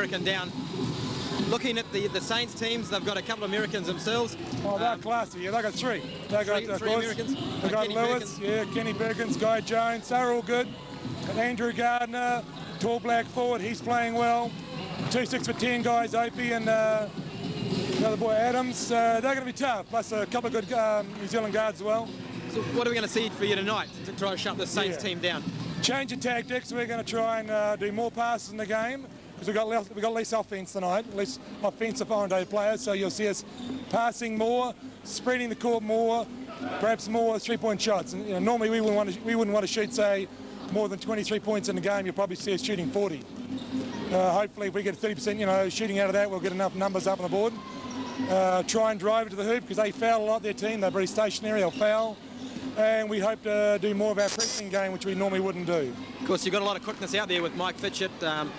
American down. Looking at the Saints teams, they've got a couple of Americans themselves. Oh, they're classy. Yeah, they've got three. They've got three Americans. They've got Kenny Lewis, Perkins. Kenny Perkins, Guy Jones. They're all good. And Andrew Gardner, tall black forward, he's playing well. 2 6'10" guys, Opie and the other boy Adams. They're going to be tough. Plus a couple of good New Zealand guards as well. So what are we going to see for you tonight to try to shut the Saints team down? Change of tactics. We're going to try and do more passes in the game because we've got less offence tonight, less offensive oriented players. So you'll see us passing more, spreading the court more, perhaps more 3-point shots. And normally we wouldn't want to shoot, say, more than 23 points in the game. You'll probably see us shooting 40. Hopefully, if we get 30%, shooting out of that, we'll get enough numbers up on the board. Try and drive it to the hoop because they foul a lot. Their team, they're very stationary. They'll foul. And we hope to do more of our pressing game, which we normally wouldn't do. Of course, you've got a lot of quickness out there with Mike Fitchett, and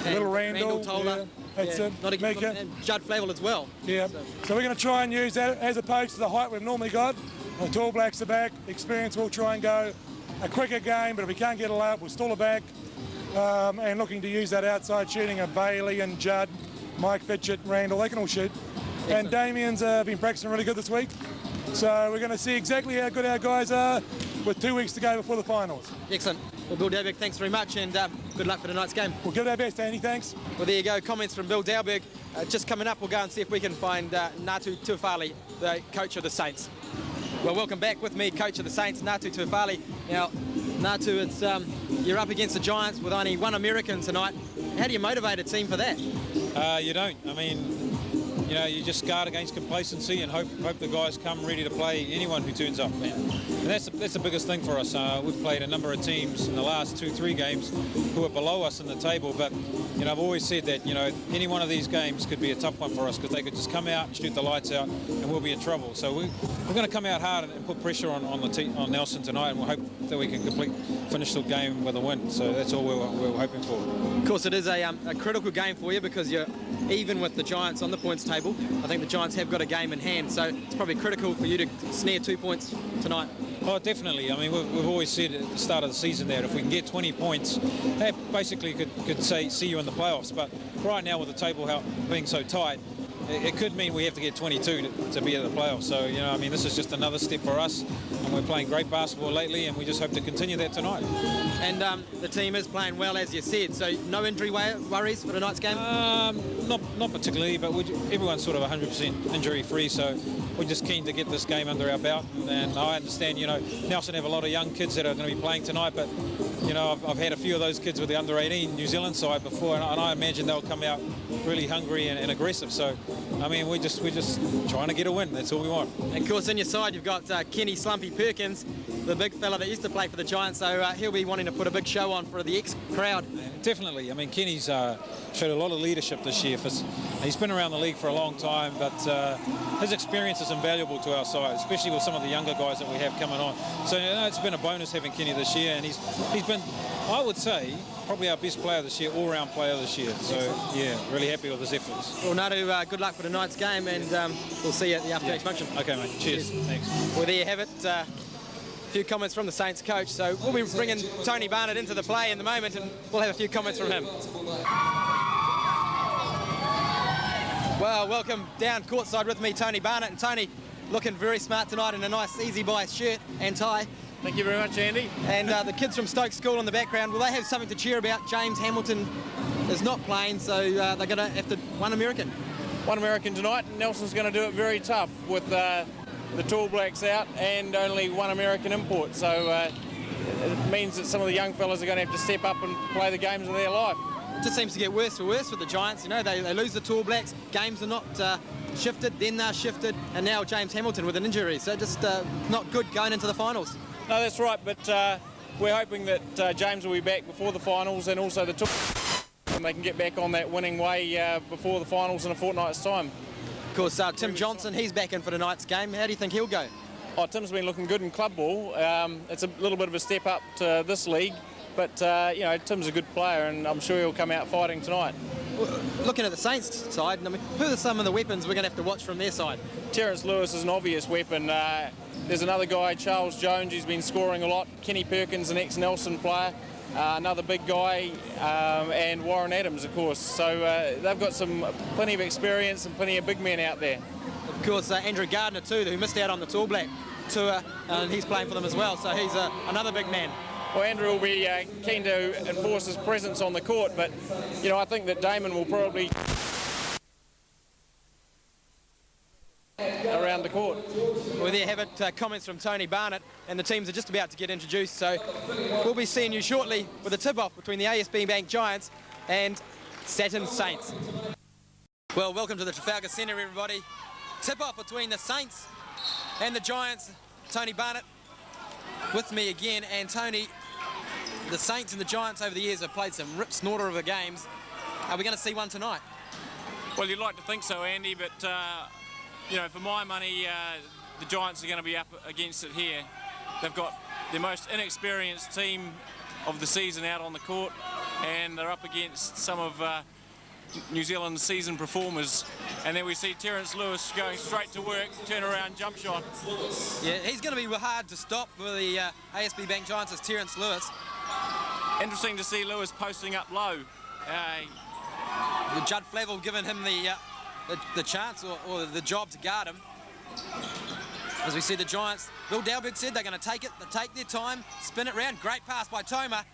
little Randall Toller, and Judd Flavel as well. Yeah. So we're going to try and use that as opposed to the height we've normally got. The tall blacks are back. Experience will try and go a quicker game, but if we can't get it up, we'll stall it back. And looking to use that outside shooting of Bailey and Judd, Mike Fitchett, Randall, they can all shoot. Excellent. And Damien's been practicing really good this week. So we're going to see exactly how good our guys are with 2 weeks to go before the finals. Excellent. Well, Bill Dalberg, thanks very much, and good luck for tonight's game. We'll give it our best, Andy, thanks. Well, there you go, comments from Bill Dalberg. Just coming up, we'll go and see if we can find Ngātu Tuafale, the coach of the Saints. Well, welcome back with me, coach of the Saints, Ngātu Tuafale. Now, Ngātu, it's you're up against the Giants with only one American tonight. How do you motivate a team for that? You don't. I mean, you just guard against complacency and hope the guys come ready to play anyone who turns up. And that's the biggest thing for us. We've played a number of teams in the last 2-3 games who are below us in the table, but I've always said that any one of these games could be a tough one for us because they could just come out and shoot the lights out and we'll be in trouble. So we're going to come out hard and put pressure on Nelson tonight, and we'll hope that we can finish the game with a win. So that's all we're hoping for. Of course, it is a critical game for you because you're even with the Giants on the points table. I think the Giants have got a game in hand, so it's probably critical for you to snare 2 points tonight. Oh, definitely. I mean, we've always said at the start of the season that if we can get 20 points, that basically could see you in the playoffs. But right now with the table being so tight, it could mean we have to get 22 to be at the playoffs. So, I mean, this is just another step for us, and we're playing great basketball lately, and we just hope to continue that tonight. And the team is playing well, as you said, so no injury worries for tonight's game? Not particularly, but everyone's sort of 100% injury-free, so we're just keen to get this game under our belt. And I understand, Nelson have a lot of young kids that are going to be playing tonight, but, I've had a few of those kids with the under-18 New Zealand side before, and I imagine they'll come out really hungry and aggressive. So, I mean, we're just trying to get a win. That's all we want. And of course, in your side, you've got Kenny Slumpy Perkins, the big fella that used to play for the Giants, so he'll be wanting to put a big show on for the ex-crowd. Definitely. I mean, Kenny's showed a lot of leadership this year. He's been around the league for a long time, but his experience is invaluable to our side, especially with some of the younger guys that we have coming on. So it's been a bonus having Kenny this year, and he's been, I would say, probably our best player this year, all-round player this year. So, yeah, really happy with his efforts. Well, Ngātu, good luck for tonight's game, and we'll see you at the after-match function. Okay, mate. Cheers. Thanks. Well, there you have it. A few comments from the Saints coach. So we'll be bringing Tony Barnett into the play in the moment, and we'll have a few comments from him. Well, welcome down courtside with me, Tony Barnett. And Tony, looking very smart tonight in a nice Easy Buy shirt and tie. Thank you very much, Andy. And the kids from Stoke School in the background, will they have something to cheer about? James Hamilton is not playing, so they're going to have to one American. One American tonight. Nelson's going to do it very tough with the Tall Blacks out and only one American import. So it means that some of the young fellas are going to have to step up and play the games of their life. It just seems to get worse and worse with the Giants. They lose the Tall Blacks, games are not shifted, then they're shifted, and now James Hamilton with an injury. So just not good going into the finals. No, that's right, but we're hoping that James will be back before the finals, and also the and they can get back on that winning way before the finals in a fortnight's time. Of course, Tim Johnson, he's back in for tonight's game. How do you think he'll go? Oh, Tim's been looking good in club ball. It's a little bit of a step up to this league, but Tim's a good player, and I'm sure he'll come out fighting tonight. Well, looking at the Saints side, I mean, who are some of the weapons we're going to have to watch from their side? Terence Lewis is an obvious weapon. There's another guy, Charles Jones, who's been scoring a lot. Kenny Perkins, an ex-Nelson player. another big guy, and Warren Adams, of course. So they've got plenty of experience and plenty of big men out there. Of course, Andrew Gardner too, who missed out on the Tall Black tour, and he's playing for them as well, so he's another big man. Well, Andrew will be keen to enforce his presence on the court, but, you know, I think that Damon will probably around the court. Well, there you have it, comments from Tony Barnett, and the teams are just about to get introduced, so we'll be seeing you shortly with a tip-off between the ASB Bank Giants and Saturn Saints. Well, welcome to the Trafalgar Centre, everybody. Tip-off between the Saints and the Giants. Tony Barnett with me again, and Tony, the Saints and the Giants over the years have played some rip snorter of games. Are we going to see one tonight? Well, you'd like to think so, Andy, but you know, for my money, the Giants are going to be up against it here. They've got the most inexperienced team of the season out on the court, and they're up against some of New Zealand's seasoned performers. And then we see Terence Lewis going straight to work, turnaround jump shot. Yeah, he's going to be hard to stop for the ASB Bank Giants as Terence Lewis. Interesting to see Lewis posting up low. Judd Flavel giving him the chance or the job to guard him. As we see the Giants, Bill Dalberg said they're going to take it, they take their time, spin it round. Great pass by Toma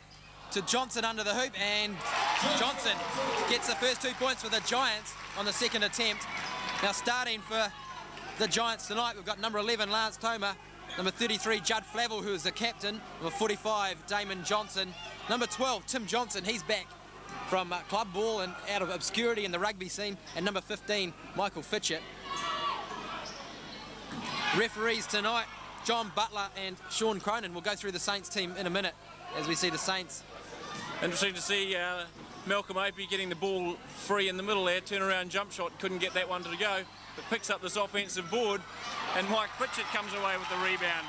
to Johnson under the hoop, and Johnson gets the first 2 points for the Giants on the second attempt. Now starting for the Giants tonight, we've got number 11 Lance Toma, number 33 Judd Flavel, who is the captain, number 45 Damon Johnson, number 12 Tim Johnson, he's back from club ball and out of obscurity in the rugby scene, and number 15 Michael Fitchett. Referees tonight, John Butler and Sean Cronin. We'll go through the Saints team in a minute as we see the Saints. Interesting to see Malcolm Opie getting the ball free in the middle there, turnaround jump shot, couldn't get that one to go, but picks up this offensive board, and Mike Fitchett comes away with the rebound.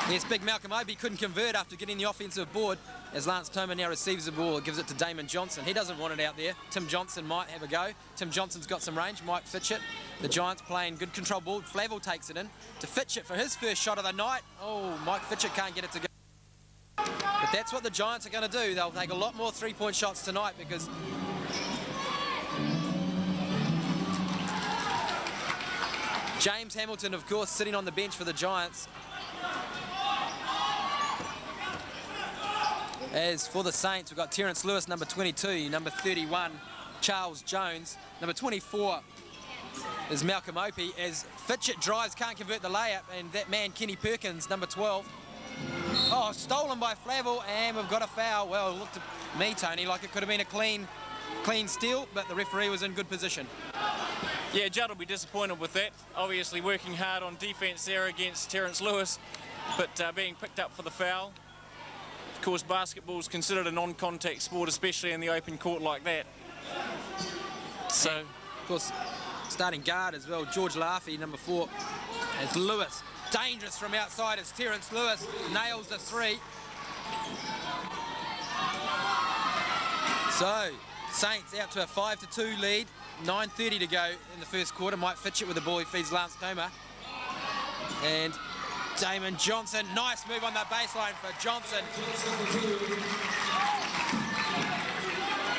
Yes, big Malcolm Opie couldn't convert after getting the offensive board, as Lance Toma now receives the ball, gives it to Damon Johnson. He doesn't want it out there. Tim Johnson might have a go. Tim Johnson's got some range. Mike Fitchett, the Giants playing good control ball. Flavel takes it in to Fitchett for his first shot of the night. Oh, Mike Fitchett can't get it to go. But that's what the Giants are going to do. They'll take a lot more three-point shots tonight because James Hamilton, of course, sitting on the bench for the Giants. As for the Saints, we've got Terence Lewis, number 22, number 31, Charles Jones, number 24 is Malcolm Opie, as Fitchett drives, can't convert the layup, and that man, Kenny Perkins, number 12. Oh, stolen by Flavel, and we've got a foul. Well, it looked to me, Tony, like it could have been a clean steal, but the referee was in good position. Yeah, Judd will be disappointed with that. Obviously working hard on defence there against Terence Lewis, but being picked up for the foul. Of course, basketball is considered a non-contact sport, especially in the open court like that. So, and of course, starting guard as well, George Laffey, number 4, as Lewis. Dangerous from outside as Terence Lewis nails the three. So, Saints out to a 5-2 lead. 9:30 to go in the first quarter. Mike Fitchett with the ball, he feeds Lance Toma. And Damon Johnson, nice move on that baseline for Johnson.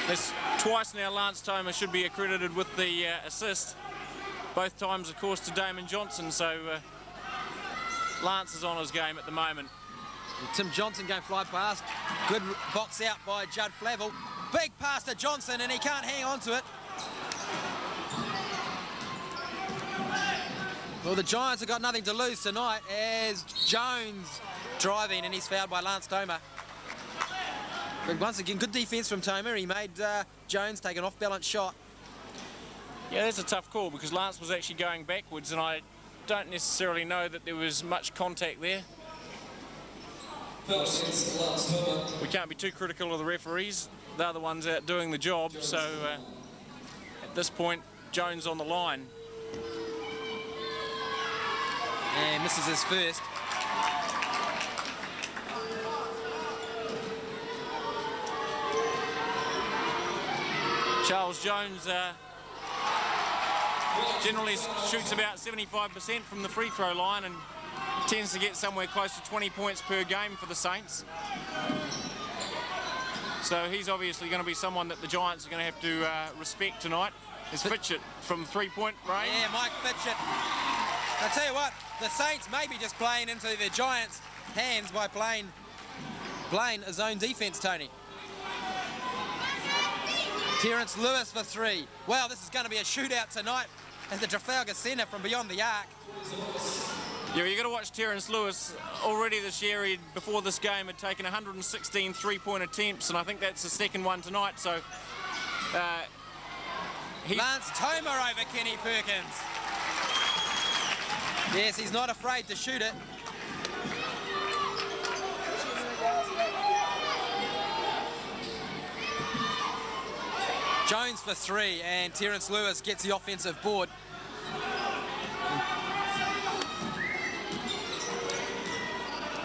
It's twice now Lance Toma should be accredited with the assist. Both times, of course, to Damon Johnson, so Lance is on his game at the moment. And Tim Johnson going fly past. Good box out by Judd Flavel. Big pass to Johnson, and he can't hang on to it. Well, the Giants have got nothing to lose tonight as Jones driving, and he's fouled by Lance Toma. But once again, good defence from Toma. He made Jones take an off-balance shot. Yeah, that's a tough call because Lance was actually going backwards, and I don't necessarily know that there was much contact there. We can't be too critical of the referees. They're the ones out doing the job, so at this point, Jones on the line. And misses his first. Charles Jones generally shoots about 75% from the free throw line and tends to get somewhere close to 20 points per game for the Saints. So he's obviously going to be someone that the Giants are going to have to respect tonight. Is Fitchett from 3-point range? Yeah, Mike Fitchett. I'll tell you what, the Saints may be just playing into the Giants' hands by playing a zone defence, Tony. Terence Lewis for 3. Well, this is going to be a shootout tonight at the Trafalgar Centre from beyond the arc. Yeah, you've got to watch Terence Lewis. Already this year, before this game, had taken 116 three-point attempts, and I think that's the second one tonight. So, Lance Tomer over Kenny Perkins. Yes, he's not afraid to shoot it. Jones for 3, and Terence Lewis gets the offensive board.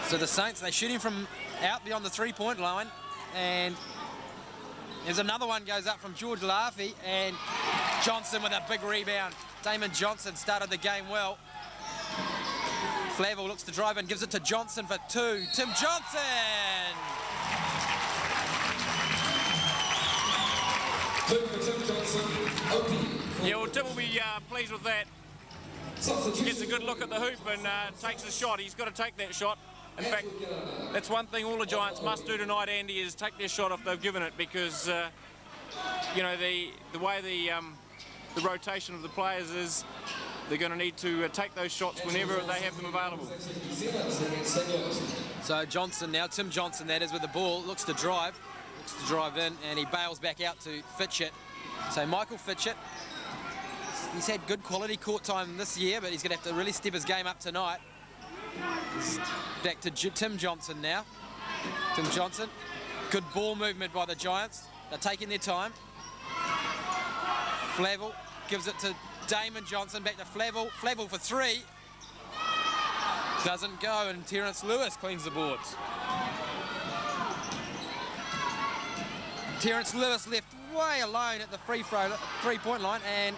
So the Saints, they shoot him from out beyond the 3-point line, and there's another one goes up from George Laffey, and Johnson with a big rebound. Damon Johnson started the game well. Flavel looks to drive and gives it to Johnson for 2. Tim Johnson! Yeah, well, Tim will be pleased with that. Gets a good look at the hoop and takes a shot. He's got to take that shot. In fact, that's one thing all the Giants must do tonight, Andy, is take their shot if they've given it, because you know, the way the rotation of the players is, they're going to need to take those shots whenever they have them available. So Johnson now, Tim Johnson that is, with the ball, looks to drive in, and he bails back out to Fitchett. So Michael Fitchett, he's had good quality court time this year, but he's going to have to really step his game up tonight. He's back to Tim Johnson now. Tim Johnson, good ball movement by the Giants. They're taking their time. Flavel gives it to Damon Johnson, back to Flavel. Flavel for 3. Doesn't go, and Terence Lewis cleans the boards. Terence Lewis left way alone at the free throw, 3-point line, and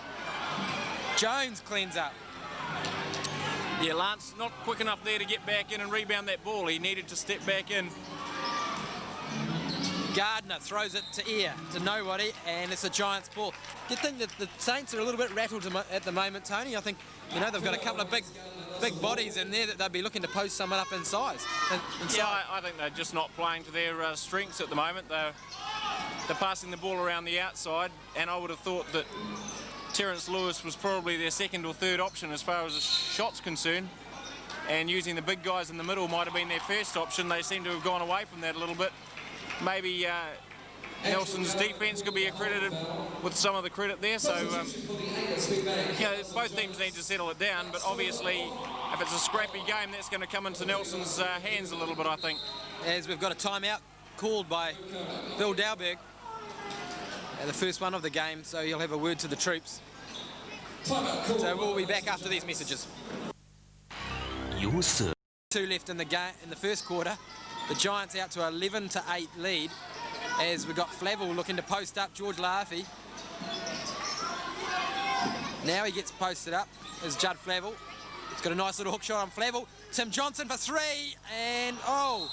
Jones cleans up. Yeah, Lance not quick enough there to get back in and rebound that ball. He needed to step back in. Gardner throws it to Ear, to nobody, and it's a Giants ball. You think that the Saints are a little bit rattled at the moment, Tony? I think, you know, they've got a couple of big bodies in there that they'll be looking to post someone up inside. Yeah, I think they're just not playing to their strengths at the moment. They're passing the ball around the outside, and I would have thought that Terence Lewis was probably their second or third option as far as the shot's concerned, and using the big guys in the middle might have been their first option. They seem to have gone away from that a little bit. Maybe Nelson's defence could be accredited with some of the credit there. So, you know, both teams need to settle it down, but obviously if it's a scrappy game, that's going to come into Nelson's hands a little bit, I think. As we've got a timeout called by Bill Dalberg, the first one of the game, so he'll have a word to the troops. So we'll be back after these messages. 2 left in the game in the first quarter. The Giants out to 11-8 lead, as we've got Flavel looking to post up George Laffey. Now he gets posted up as Judd Flavel. He's got a nice little hook shot on Flavel. Tim Johnson for 3, and oh!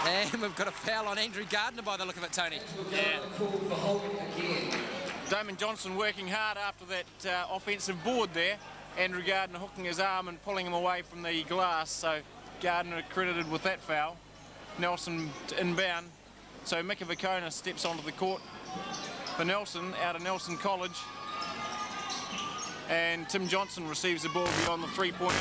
And we've got a foul on Andrew Gardner by the look of it, Tony. Yeah. Damon Johnson working hard after that offensive board there. Andrew Gardner hooking his arm and pulling him away from the glass. So Gardner credited with that foul. Nelson inbound. So Mika Vicona steps onto the court for Nelson out of Nelson College. And Tim Johnson receives the ball beyond the 3-point.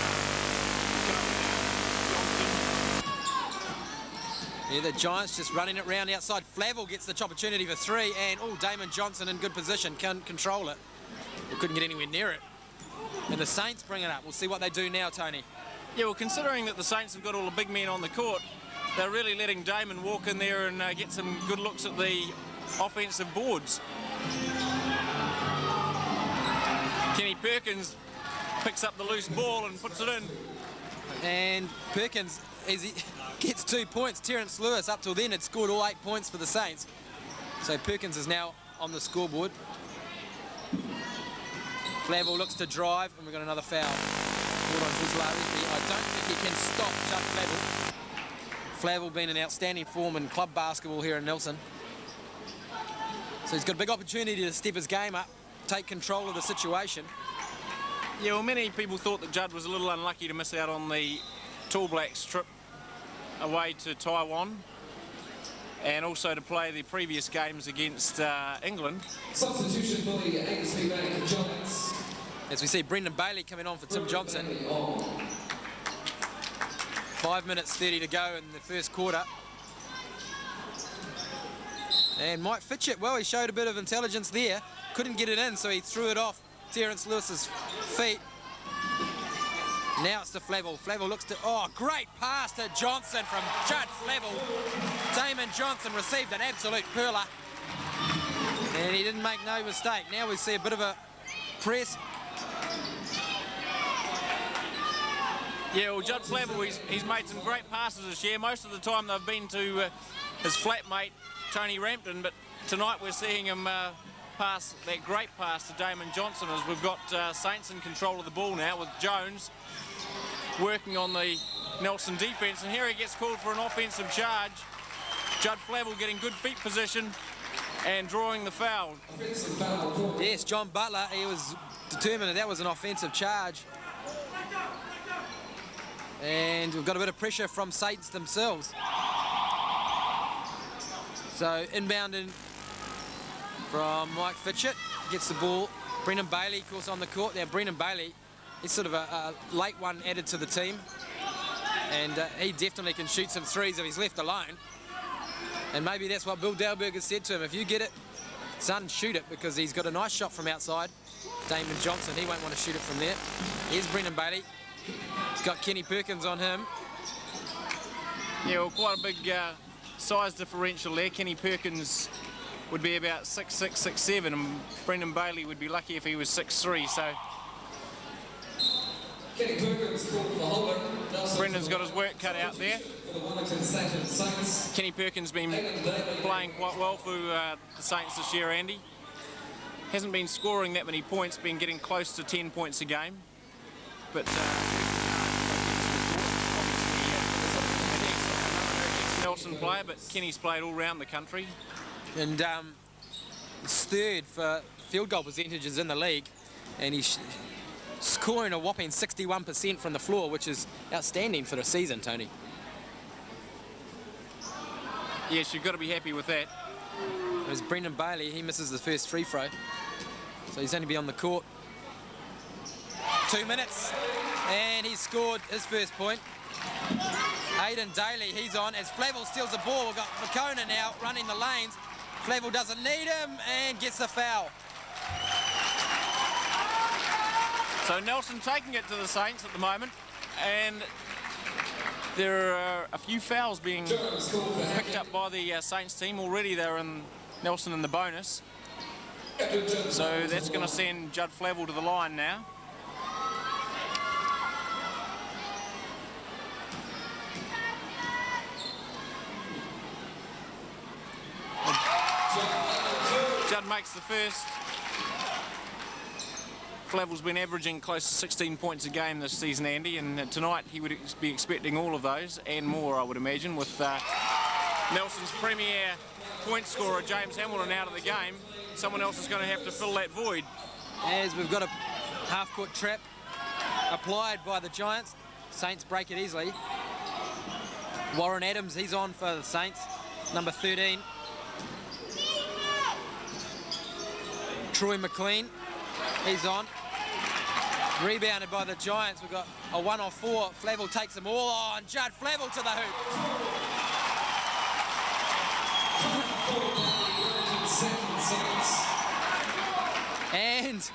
Yeah, the Giants just running it round outside. Flavel gets the opportunity for 3, and oh, Damon Johnson in good position, can control it. We couldn't get anywhere near it. And the Saints bring it up. We'll see what they do now, Tony. Yeah, well, considering that the Saints have got all the big men on the court, they're really letting Damon walk in there and get some good looks at the offensive boards. Kenny Perkins picks up the loose ball and puts it in. And Perkins, as he gets 2 points, Terence Lewis up till then had scored all 8 points for the Saints. So Perkins is now on the scoreboard. Flavel looks to drive, and we've got another foul. I don't think he can stop Judd Flavel. Flavel been in outstanding form in club basketball here in Nelson. So he's got a big opportunity to step his game up, take control of the situation. Yeah, well, many people thought that Judd was a little unlucky to miss out on the Tall Blacks trip away to Taiwan, and also to play the previous games against England. Substitution for the ASB Bank Giants. As we see Brendan Bailey coming on for Tim Johnson. 5 minutes 30 to go in the first quarter. And Mike Fitchett, well, he showed a bit of intelligence there. Couldn't get it in, so he threw it off Terence Lewis's feet. Now it's to Flavel. Flavel looks to, oh, great pass to Johnson from Judd Flavel. Damon Johnson received an absolute perler. And he didn't make no mistake. Now we see a bit of a press. Yeah, well, Judd Flavel, he's made some great passes this year. Most of the time they've been to his flatmate, Tony Rampton, but tonight we're seeing him pass that great pass to Damon Johnson, as we've got Saints in control of the ball now with Jones working on the Nelson defence, and here he gets called for an offensive charge. Judd Flavel getting good feet position and drawing the foul. Yes, John Butler, he was determined that was an offensive charge. And we've got a bit of pressure from Saints themselves. So inbounding from Mike Fitchett, gets the ball. Brendan Bailey, of course, on the court. Now, Brendan Bailey is sort of a late one added to the team. And he definitely can shoot some threes if he's left alone. And maybe that's what Bill Dalberg has said to him. If you get it, son, shoot it, because he's got a nice shot from outside. Damon Johnson, he won't want to shoot it from there. Here's Brendan Bailey. He's got Kenny Perkins on him. Yeah, well, quite a big size differential there. Kenny Perkins would be about 6'6", 6'7", and Brendan Bailey would be lucky if he was 6'3", so Kenny Perkins called for holding. Brendan's got his work cut out there. For the Wellington Saints. Kenny Perkins been playing quite well for the Saints this year, Andy. Hasn't been scoring that many points, been getting close to 10 points a game. But Nelson player, but Kenny's played all around the country. And he's third for field goal percentages in the league. And he's scoring a whopping 61% from the floor, which is outstanding for the season, Tony. Yes, you've got to be happy with that. There's Brendan Bailey, he misses the first free throw. So he's only be on the court 2 minutes, and he's scored his first point. Aidan Daly, he's on as Flavel steals the ball. We've got McCona now running the lanes. Flavel doesn't need him and gets the foul. So Nelson taking it to the Saints at the moment, and there are a few fouls being picked up by the Saints team. Already they're in Nelson in the bonus. So that's going to send Judd Flavel to the line now. Judd makes the first. Flavel's been averaging close to 16 points a game this season, Andy, and tonight he would be expecting all of those and more, I would imagine, with Nelson's premier point scorer, James Hamilton, out of the game. Someone else is going to have to fill that void. As we've got a half-court trap applied by the Giants. Saints break it easily. Warren Adams, he's on for the Saints, number 13. Troy McLean, he's on. Rebounded by the Giants. We've got a 1-off-4. Flavel takes them all on. Judd Flavel to the hoop. And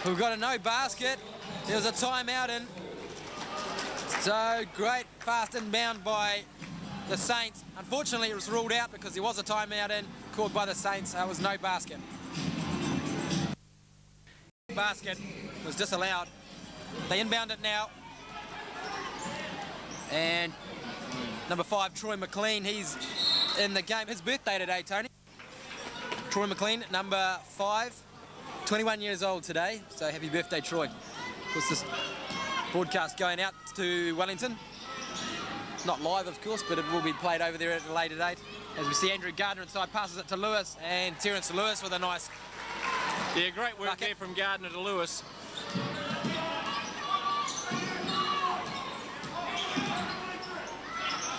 we've got a no basket. There was a timeout in. So great fast inbound by the Saints. Unfortunately, it was ruled out because there was a timeout in called by the Saints. So it was no basket. Basket was disallowed. They inbound it now. And number 5, Troy McLean, he's in the game. His birthday today, Tony. Troy McLean, number 5, 21 years old today. So happy birthday, Troy. Of course, this broadcast going out to Wellington. not live, of course, but it will be played over there at a later date. As we see Andrew Gardner inside, passes it to Lewis, and Terence Lewis with a nice... Yeah, great work bucket there from Gardner to Lewis.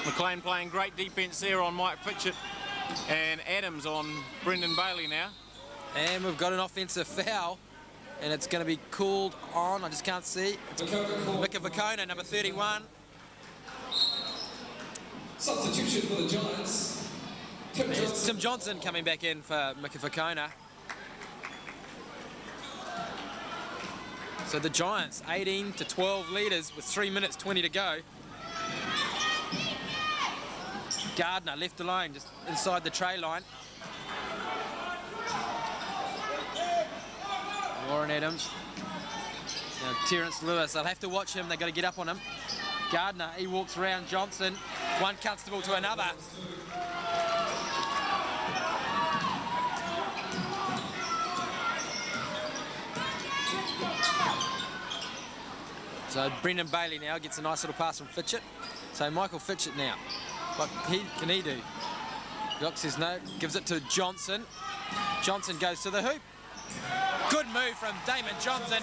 McLean playing great defence there on Mike Fitchett, and Adams on Brendan Bailey now. And we've got an offensive foul, and it's going to be called on, I just can't see. It's Mika Vakona, number 31. Substitution for the Giants. Tim Johnson coming back in for Mika Vakona. So the Giants 18 to 12 leaders with 3 minutes 20 to go. Gardner left alone just inside the tray line. Warren Adams. Now Terence Lewis, they'll have to watch him, they've got to get up on him. Gardner, he walks around Johnson, one Constable to another. So Brendan Bailey now gets a nice little pass from Fitchett. So Michael Fitchett now, what can he do? Doc says no, gives it to Johnson. Johnson goes to the hoop. Good move from Damon Johnson.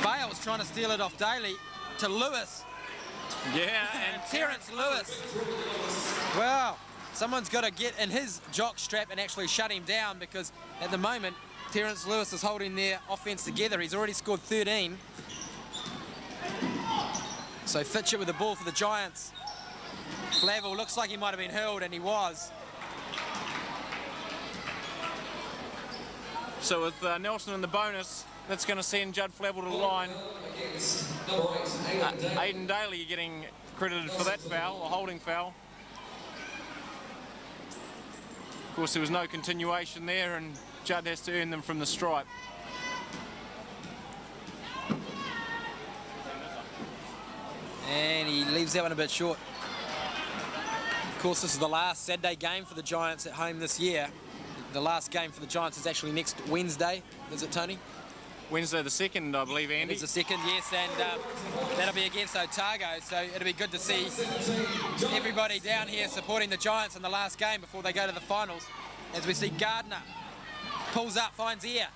Bale's trying to steal it off Daly to Lewis. Yeah, And Terence Lewis. Well, someone's got to get in his jock strap and actually shut him down, because at the moment, Terence Lewis is holding their offense together. He's already scored 13. So Fitchett with the ball for the Giants. Flavel looks like he might have been hurled, and he was. so with Nelson in the bonus, that's going to send Judd Flavel to the line. Aidan Daly getting credited for that foul, a holding foul. Of course, there was no continuation there, and Judd has to earn them from the stripe. And he leaves that one a bit short. Of course, this is the last Saturday game for the Giants at home this year. The last game for the Giants is actually next Wednesday. Is it, Tony? Wednesday the 2nd, I believe, Andy. It's the 2nd, yes, and that'll be against Otago, so it'll be good to see everybody down here supporting the Giants in the last game before they go to the finals. As we see Gardner pulls up, finds ear.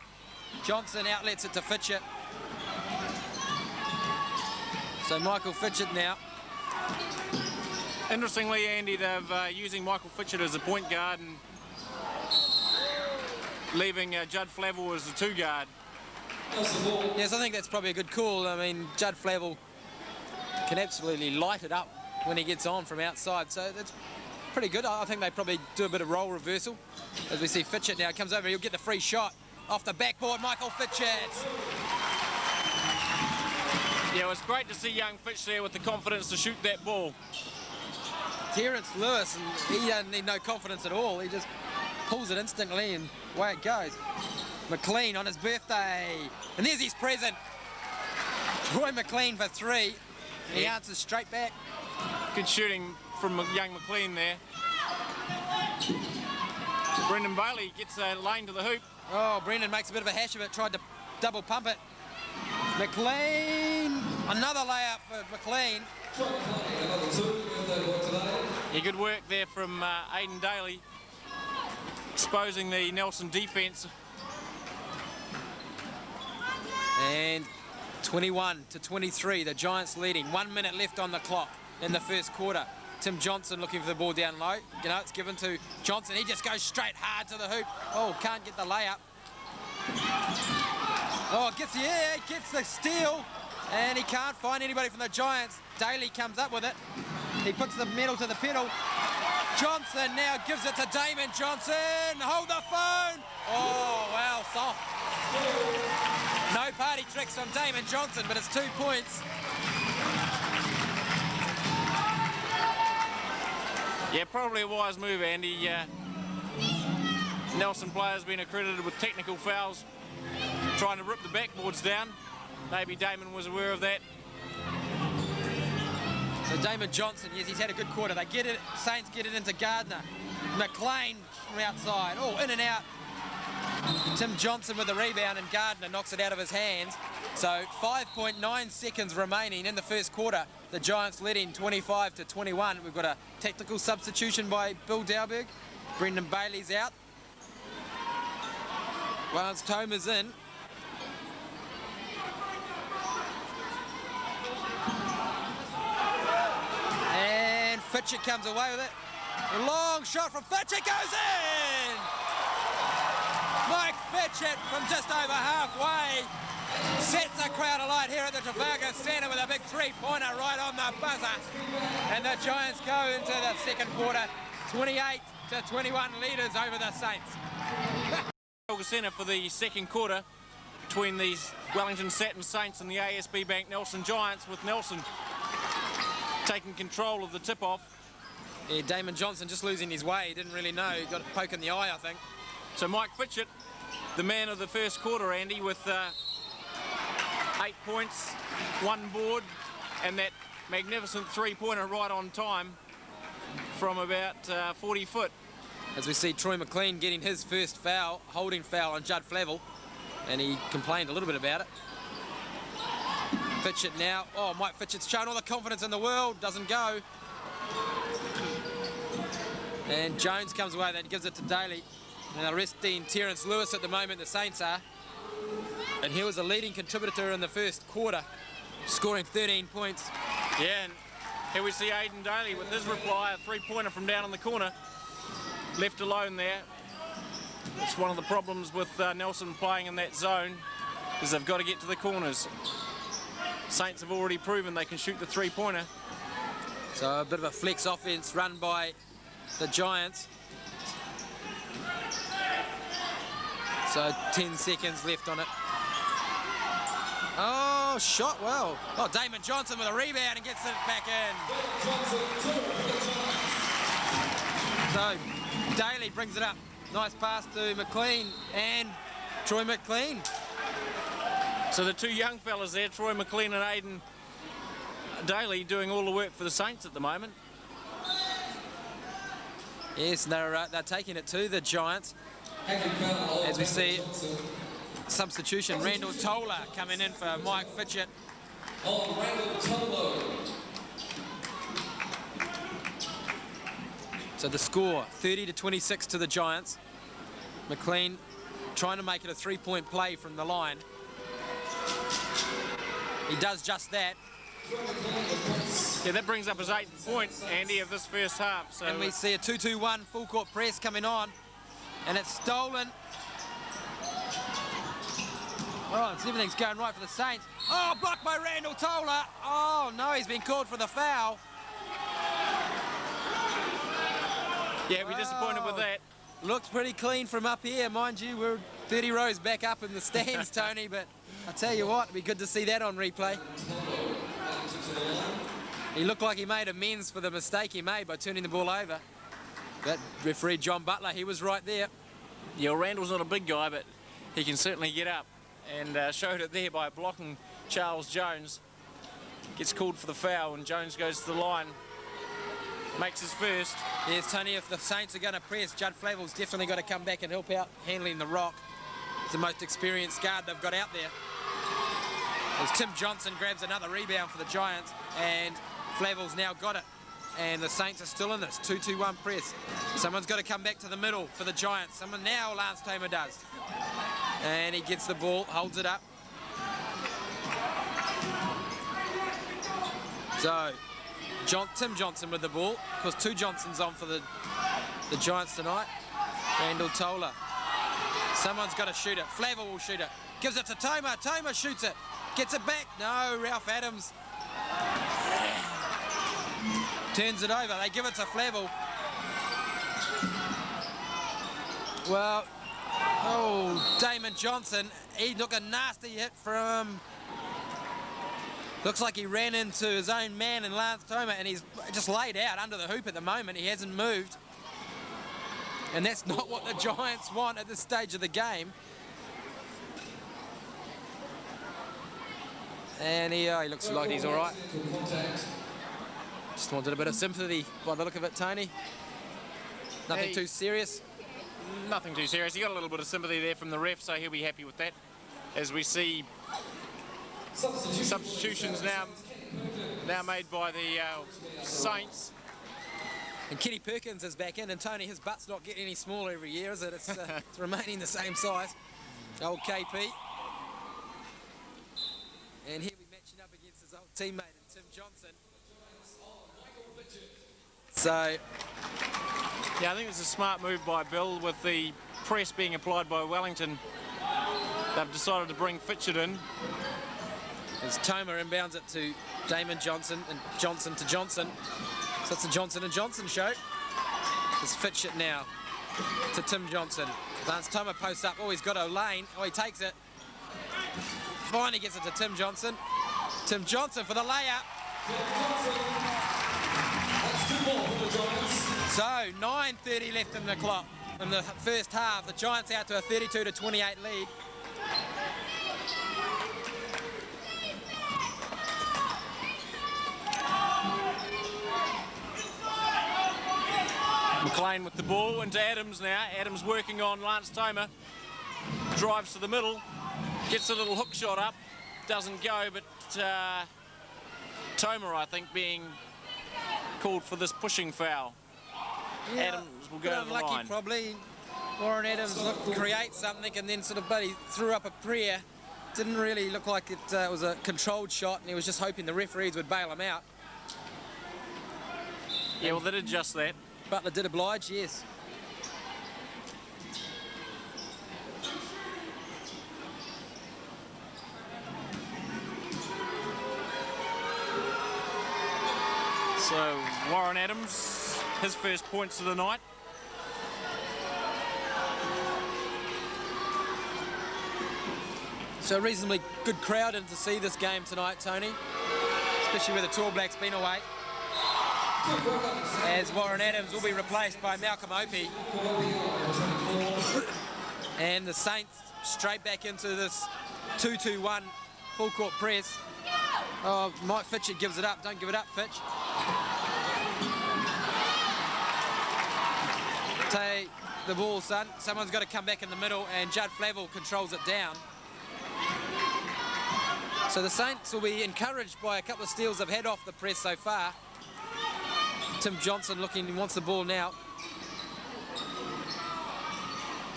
Johnson outlets it to Fitchett. So Michael Fitchett now. Interestingly, Andy, they're using Michael Fitchett as a point guard and leaving Judd Flavel as the 2 guard. Yes, I think that's probably a good call. I mean, Judd Flavel can absolutely light it up when he gets on from outside, so that's pretty good. I think they probably do a bit of role reversal. As we see Fitchett now comes over, he'll get the free shot off the backboard. Michael Fitchett. Yeah, it was great to see young Fitch there with the confidence to shoot that ball. Terence Lewis, and he doesn't need no confidence at all. He just pulls it instantly and away it goes. McLean on his birthday. And there's his present. Roy McLean for 3. And he answers straight back. Good shooting from young McLean there. Brendan Bailey gets a lane to the hoop. Oh, Brendan makes a bit of a hash of it, tried to double pump it. McLean, another layup for McLean. Yeah, good work there from Aidan Daly, exposing the Nelson defence. And 21 to 23, the Giants leading. 1 minute left on the clock in the first quarter. Tim Johnson looking for the ball down low. You know, it's given to Johnson. He just goes straight hard to the hoop. Oh, can't get the layup. Oh, gets the steal, and he can't find anybody from the Giants. Daly comes up with it. He puts the medal to the pedal. Johnson now gives it to Damon Johnson. Hold the phone. Oh, well, soft. No party tricks from Damon Johnson, but it's 2 points. Yeah, probably a wise move, Andy. Nelson players been accredited with technical fouls, trying to rip the backboards down. Maybe Damon was aware of that. So Damon Johnson, yes, he's had a good quarter. They get it, Saints get it into Gardner. McLean from outside. Oh, in and out. Tim Johnson with the rebound, and Gardner knocks it out of his hands. So 5.9 seconds remaining in the first quarter. The Giants leading 25-21. We've got a technical substitution by Bill Dalberg. Brendan Bailey's out. Lance Tomer's in. And Fitchett comes away with it. A long shot from Fitchett goes in! Mike Fitchett from just over halfway sets the crowd alight here at the Trafalgar Centre with a big three-pointer right on the buzzer. And the Giants go into the second quarter 28-21 leaders over the Saints. Trafalgar Centre for the second quarter between these Wellington Saturn Saints and the ASB Bank Nelson Giants, with Nelson taking control of the tip-off. Yeah, Damon Johnson just losing his way. He didn't really know. He got a poke in the eye, I think. So Mike Fitchett, the man of the first quarter, Andy, with 8 points, 1 board, and that magnificent three-pointer right on time from about 40 foot. As we see Troy McLean getting his first foul, holding foul on Judd Flavel, and he complained a little bit about it. Fitchett now. Oh, Mike Fitchett's shown all the confidence in the world. Doesn't go. And Jones comes away. That gives it to Daly. Now resting Terence Lewis at the moment, the Saints are. And he was a leading contributor in the first quarter, scoring 13 points. Yeah, and here we see Aidan Daly with his reply, a three-pointer from down in the corner. Left alone there. It's one of the problems with Nelson playing in that zone, is they've got to get to the corners. Saints have already proven they can shoot the three-pointer. So a bit of a flex offense run by the Giants. So 10 seconds left on it. Oh, shot well. Oh, Damon Johnson with a rebound and gets it back in. So Daly brings it up. Nice pass to McLean and Troy McLean. So the two young fellas there, Troy McLean and Aidan Daly, doing all the work for the Saints at the moment. Yes, they're taking it to the Giants. As we see, substitution, Randall Toller coming in for Mike Fitchett. So the score, 30-26 to the Giants. McLean trying to make it a three-point play from the line. He does just that. Yeah, that brings up his 8th point, Andy, of this first half. So and we see a 2-2-1 full court press coming on, and it's stolen. Oh, so everything's going right for the Saints. Oh, blocked by Randall Toller. Oh no, he's been called for the foul. Yeah, we're disappointed with that. Looks pretty clean from up here, mind you. We're 30 rows back up in the stands, Tony, but I tell you what, it'd be good to see that on replay. He looked like he made amends for the mistake he made by turning the ball over. That referee, John Butler, he was right there. Yeah, Randall's not a big guy, but he can certainly get up, and showed it there by blocking Charles Jones. Gets called for the foul, and Jones goes to the line. Makes his first. Yes, Tony, if the Saints are going to press, Judd Flavel's definitely got to come back and help out handling the rock. He's the most experienced guard they've got out there. As Tim Johnson grabs another rebound for the Giants, and Flavel's now got it. And the Saints are still in this 2-2-1 press. Someone's got to come back to the middle for the Giants. Someone now, Lance Tamer does. And he gets the ball, holds it up. So, Tim Johnson with the ball. Of course, 2 Johnsons on for the Giants tonight. Randall Toller. Someone's got to shoot it. Flavel will shoot it. Gives it to Tomer. Tomer shoots it. Gets it back. No, Ralph Adams turns it over. They give it to Flavel. Well, oh, Damon Johnson. He took a nasty hit from... Looks like he ran into his own man in Lance Tomer, and he's just laid out under the hoop at the moment. He hasn't moved. And that's not what the Giants want at this stage of the game. And he looks like he's all right. Just wanted a bit of sympathy by the look of it, Tony. Nothing too serious. nothing too serious. He got a little bit of sympathy there from the ref, so he'll be happy with that. As we see substitutions now made by the Saints. And Kenny Perkins is back in, and Tony, his butt's not getting any smaller every year, is it? It's remaining the same size. Old KP. And he'll be matching up against his old teammate, Tim Johnson. So, yeah, I think it's a smart move by Bill with the press being applied by Wellington. They've decided to bring Fitchett in. as Toma inbounds it to Damon Johnson and Johnson to Johnson. So it's the Johnson and Johnson show. It's Fitchett now to Tim Johnson. Lance Toma posts up. Oh, he's got a lane. Oh, he takes it. Finally gets it to Tim Johnson. Tim Johnson for the layup. So 9:30 left in the clock in the first half. The Giants out to a 32-28 lead. McLean with the ball into Adams now. Adams working on Lance Toma. Drives to the middle. Gets a little hook shot up. Doesn't go, but Toma, I think, being called for this pushing foul. Yeah, Adams will go to the unlucky line. Probably. Warren Adams looked to create something and then sort of, but he threw up a prayer. Didn't really look like it was a controlled shot, and he was just hoping the referees would bail him out. Yeah, well, they did just that. Butler did oblige, yes. So Warren Adams, his first points of the night. So a reasonably good crowd in to see this game tonight, Tony, especially where the Tall Blacks been away. As Warren Adams will be replaced by Malcolm Opie. And the Saints straight back into this 2-2-1 full court press. Oh, Mike Fitchett gives it up. Don't give it up, Fitch. Take the ball, son. Someone's got to come back in the middle, and Judd Flavel controls it down. So the Saints will be encouraged by a couple of steals they've had off the press so far. Tim Johnson looking, he wants the ball now.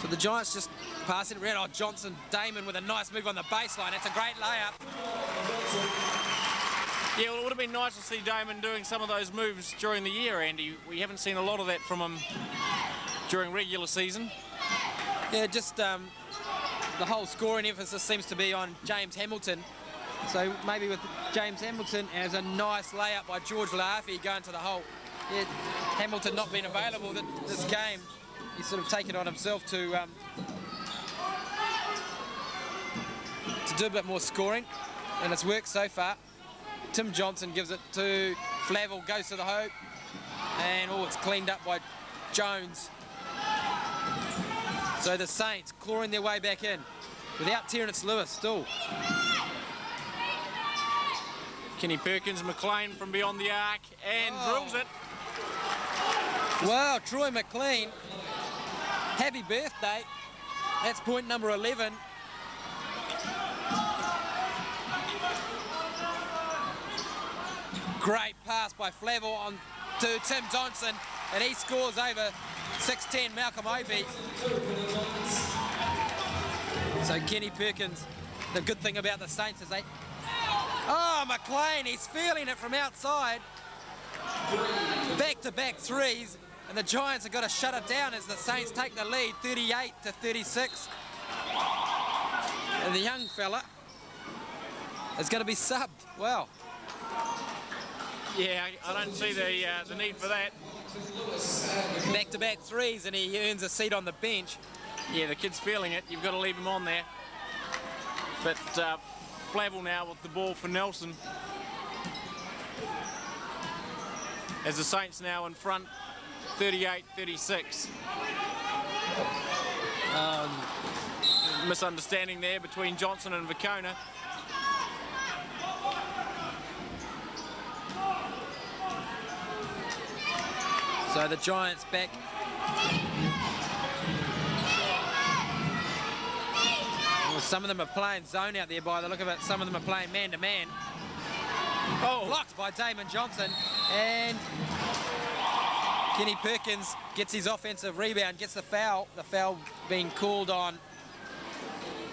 So the Giants just pass it around. Oh, Johnson, Damon with a nice move on the baseline. It's a great layup. Yeah, well, it would have been nice to see Damon doing some of those moves during the year, Andy. We haven't seen a lot of that from him during regular season. Yeah, just the whole scoring emphasis seems to be on James Hamilton. So maybe with James Hamilton as a nice layup by George Laafi going to the hole. Yeah, Hamilton not being available this game. He's sort of taken on himself to do a bit more scoring, and it's worked so far. Tim Johnson gives it to Flavel, goes to the hoop, and it's cleaned up by Jones. So the Saints clawing their way back in without Terrence Lewis still. Kenny Perkins, McLean from beyond the arc, and drills it. Wow, Troy McLean, happy birthday. That's point number 11. Great pass by Flavel on to Tim Johnson, and he scores over 6'10", Malcolm Opie. So Kenny Perkins, the good thing about the Saints is oh, McLean, he's feeling it from outside. Back-to-back threes, and the Giants have got to shut it down as the Saints take the lead, 38-36. And the young fella is going to be subbed. Wow. Yeah, I don't see the need for that. Back-to-back threes, and he earns a seat on the bench. Yeah, the kid's feeling it. You've got to leave him on there. But Flavel now with the ball for Nelson. As the Saints now in front, 38-36. Misunderstanding there between Johnson and Vicona. So the Giants back Some of them are playing zone out there by the look of it. Some of them are playing man-to-man. Oh, Blocked by Damon Johnson. And Kenny Perkins gets his offensive rebound, gets the foul. The foul being called on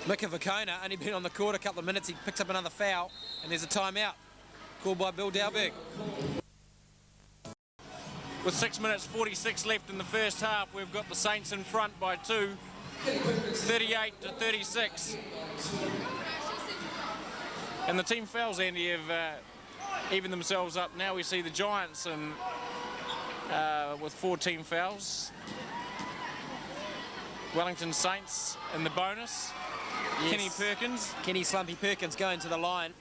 Mika Vakona. Only been on the court a couple of minutes. He picks up another foul. And there's a timeout called by Bill Dalberg. with 6 minutes 46 left in the first half, we've got the Saints in front by 2, 38 to 36. And the team fouls, Andy, have evened themselves up. Now we see the Giants and with 4 team fouls. Wellington Saints in the bonus. Yes. Kenny Perkins. Kenny Slumpy Perkins going to the line.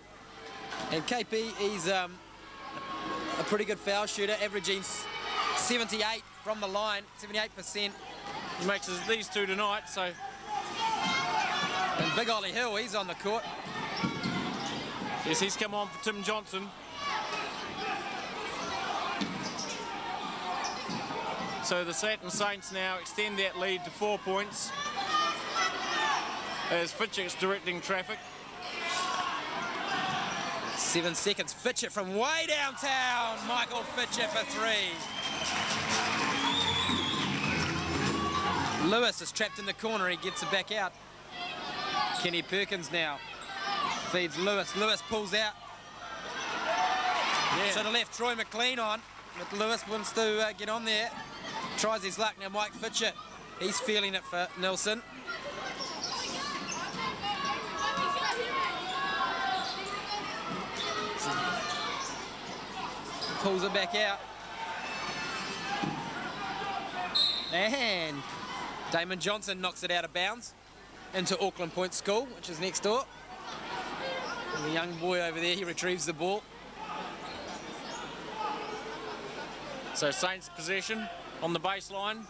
And KP, he's a pretty good foul shooter, averaging 78 from the line, 78%. He makes these 2 tonight, so. And Big Ollie Hill, he's on the court. Yes, he's come on for Tim Johnson. So the Saturn Saints now extend that lead to 4 points as Fitchett's directing traffic. 7 seconds. Fitchett from way downtown. Michael Fitchett for 3. Lewis is trapped in the corner. He gets it back out. Kenny Perkins now feeds Lewis. Lewis pulls out. Yeah. Should have left Troy McLean on, but Lewis wants to get on there. Tries his luck now. Mike Fitchett, he's feeling it for Nelson. Pulls it back out. And Damon Johnson knocks it out of bounds into Auckland Point School, which is next door. And the young boy over there, he retrieves the ball. So Saints possession on the baseline.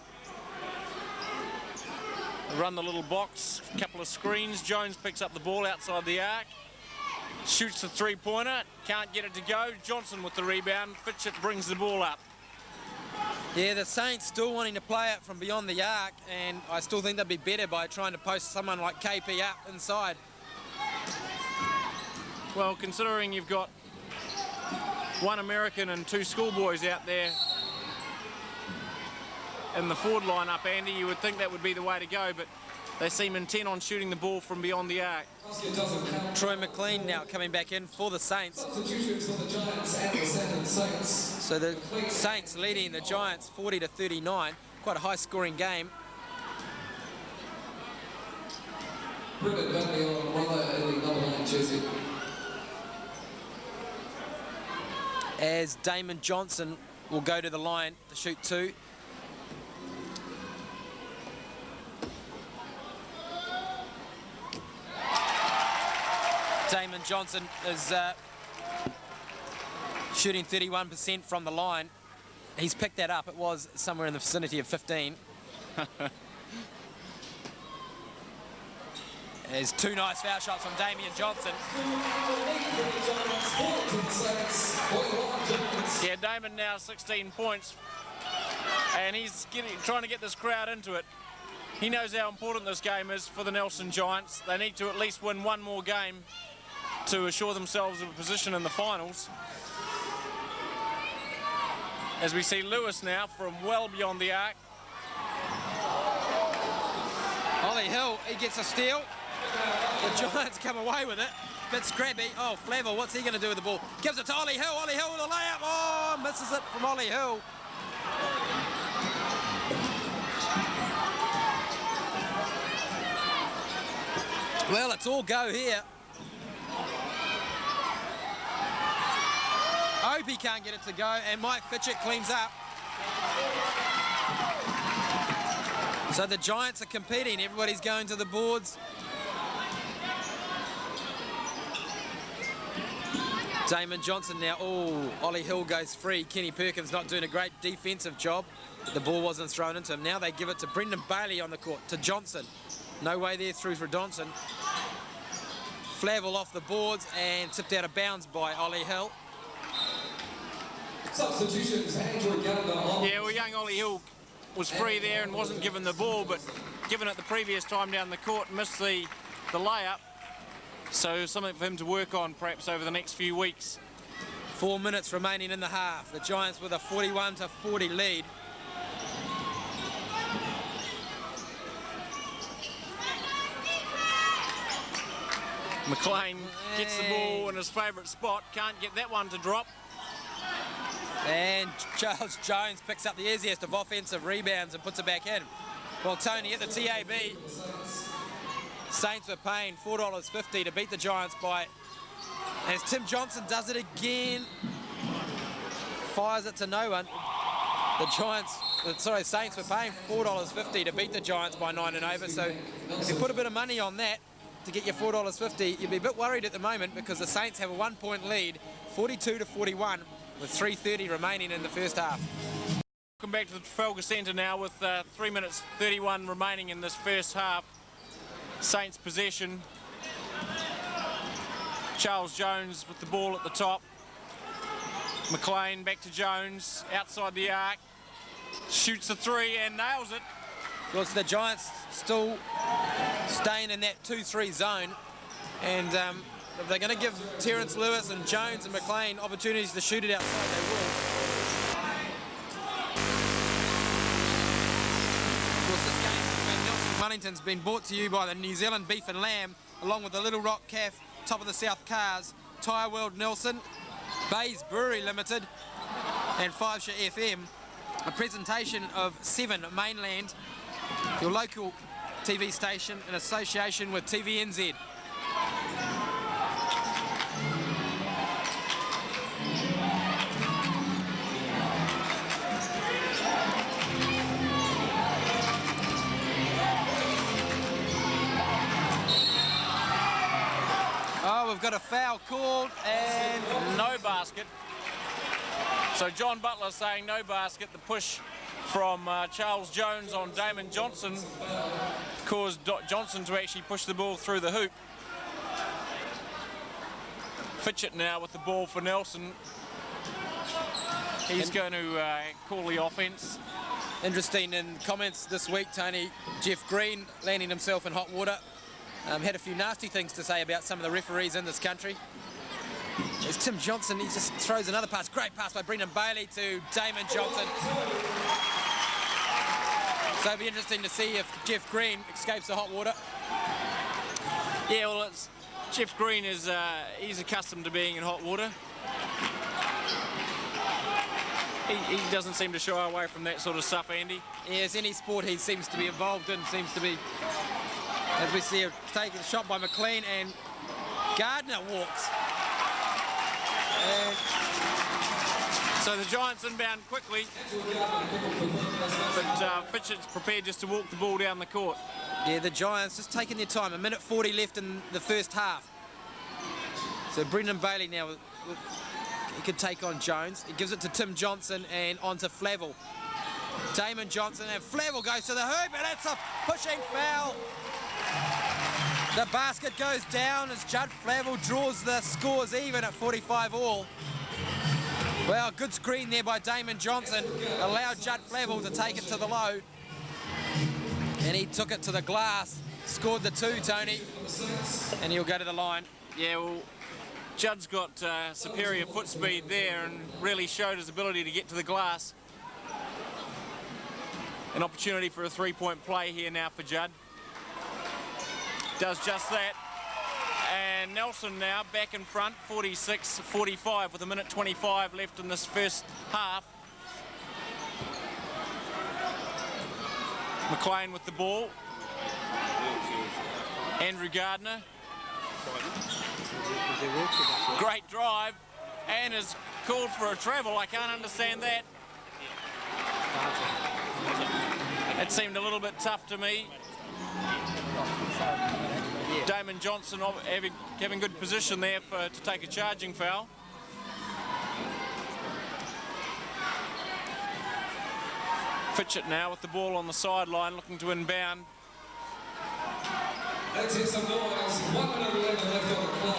Run the little box, a couple of screens. Jones picks up the ball outside the arc. Shoots the 3-pointer, can't get it to go. Johnson with the rebound. Fitchett brings the ball up. Yeah, the Saints still wanting to play it from beyond the arc, and I still think they'd be better by trying to post someone like KP up inside. Well, considering you've got 1 American and 2 schoolboys out there in the forward lineup, Andy, you would think that would be the way to go, but they seem intent on shooting the ball from beyond the arc. Troy McLean now coming back in for the Saints. Substitutions for the Giants and the Saturn Saints. So the Saints leading the Giants 40 to 39. Quite a high-scoring game. Brendan Bentley on brother in the number 9 jersey. As Damon Johnson will go to the line to shoot 2. Damon Johnson is shooting 31% from the line. He's picked that up. It was somewhere in the vicinity of 15. There's 2 nice foul shots from Damian Johnson. Yeah, Damon now 16 points. And he's trying to get this crowd into it. He knows how important this game is for the Nelson Giants. They need to at least win 1 more game to assure themselves of a position in the finals. As we see Lewis now from well beyond the arc. Ollie Hill, he gets a steal. The Giants come away with it. Bit scrappy. Oh, Flavel, what's he going to do with the ball? Gives it to Ollie Hill. Ollie Hill with a layup. Oh, misses it from Ollie Hill. Well, it's all go here. Opie can't get it to go, and Mike Fitchett cleans up. So the Giants are competing. Everybody's going to the boards. Damon Johnson now. Oh, Ollie Hill goes free. Kenny Perkins not doing a great defensive job. The ball wasn't thrown into him. Now they give it to Brendan Bailey on the court, to Johnson. No way there through for Johnson. Flavel off the boards and tipped out of bounds by Ollie Hill. Substitutions, Andrew Gallagher. Yeah, well, young Ollie Hill was free there and wasn't given the ball, but given it the previous time down the court, missed the the layup. So something for him to work on perhaps over the next few weeks. 4 minutes remaining in the half. The Giants with a 41-40 lead. McLean gets the ball in his favourite spot, can't get that one to drop. And Charles Jones picks up the easiest of offensive rebounds and puts it back in. Well, Tony, at the TAB, Saints were paying $4.50 to beat the Giants by, as Tim Johnson does it again, fires it to no one. The Saints were paying $4.50 to beat the Giants by 9 and over, so if you put a bit of money on that to get your $4.50, you'd be a bit worried at the moment because the Saints have a 1-point lead, 42-41, with 3:30 remaining in the first half. Welcome back to the Trafalgar Centre now with 3 minutes 31 remaining in this first half. Saints possession. Charles Jones with the ball at the top. McLean back to Jones, outside the arc. Shoots the three and nails it. Of course, the Giants still staying in that 2-3 zone, and if they're going to give Terence Lewis and Jones and McLean opportunities to shoot it outside, they will. Of course, this game between Nelson Wellington's been brought to you by the New Zealand Beef and Lamb, along with the Little Rock Cafe, Top of the South Cars, Tyre World Nelson, Bays Brewery Limited, and 5 FM. A presentation of 7 Mainland, your local TV station in association with TVNZ. Oh, we've got a foul called and no basket. So John Butler saying no basket. The push from Charles Jones on Damon Johnson caused Johnson to actually push the ball through the hoop. Fitchett now with the ball for Nelson. He's going to call the offense. Interesting in comments this week, Tony, Jeff Green landing himself in hot water. Had a few nasty things to say about some of the referees in this country. There's Tim Johnson, he just throws another pass. Great pass by Brendan Bailey to Damon Johnson. So it'll be interesting to see if Jeff Green escapes the hot water. Yeah, well, Jeff Green is he's accustomed to being in hot water. He doesn't seem to shy away from that sort of stuff, Andy. Yes, any sport he seems to be involved in seems to be, as we see, taking a shot by McLean, and Gardner walks. And so the Giants inbound quickly, but Fitchett's prepared just to walk the ball down the court. Yeah, the Giants just taking their time. 1:40 left in the first half. So Brendan Bailey now, he could take on Jones. He gives it to Tim Johnson and on to Flavel. Damon Johnson, and Flavel goes to the hoop, and it's a pushing foul. The basket goes down as Judd Flavel draws the scores even at 45 all. Well, good screen there by Damon Johnson. Allowed Judd Flavel to take it to the low. And he took it to the glass. Scored the 2, Tony. And he'll go to the line. Yeah, well, Judd's got superior foot speed there and really showed his ability to get to the glass. An opportunity for a 3-point play here now for Judd. Does just that. And Nelson now back in front, 46-45 with 1:25 left in this first half. McLean with the ball. Andrew Gardner. Great drive and is called for a travel. I can't understand that. It seemed a little bit tough to me. Damon Johnson having good position there to take a charging foul. Fitchett now with the ball on the sideline looking to inbound. Let's hear some noise. 1:11 left on the clock.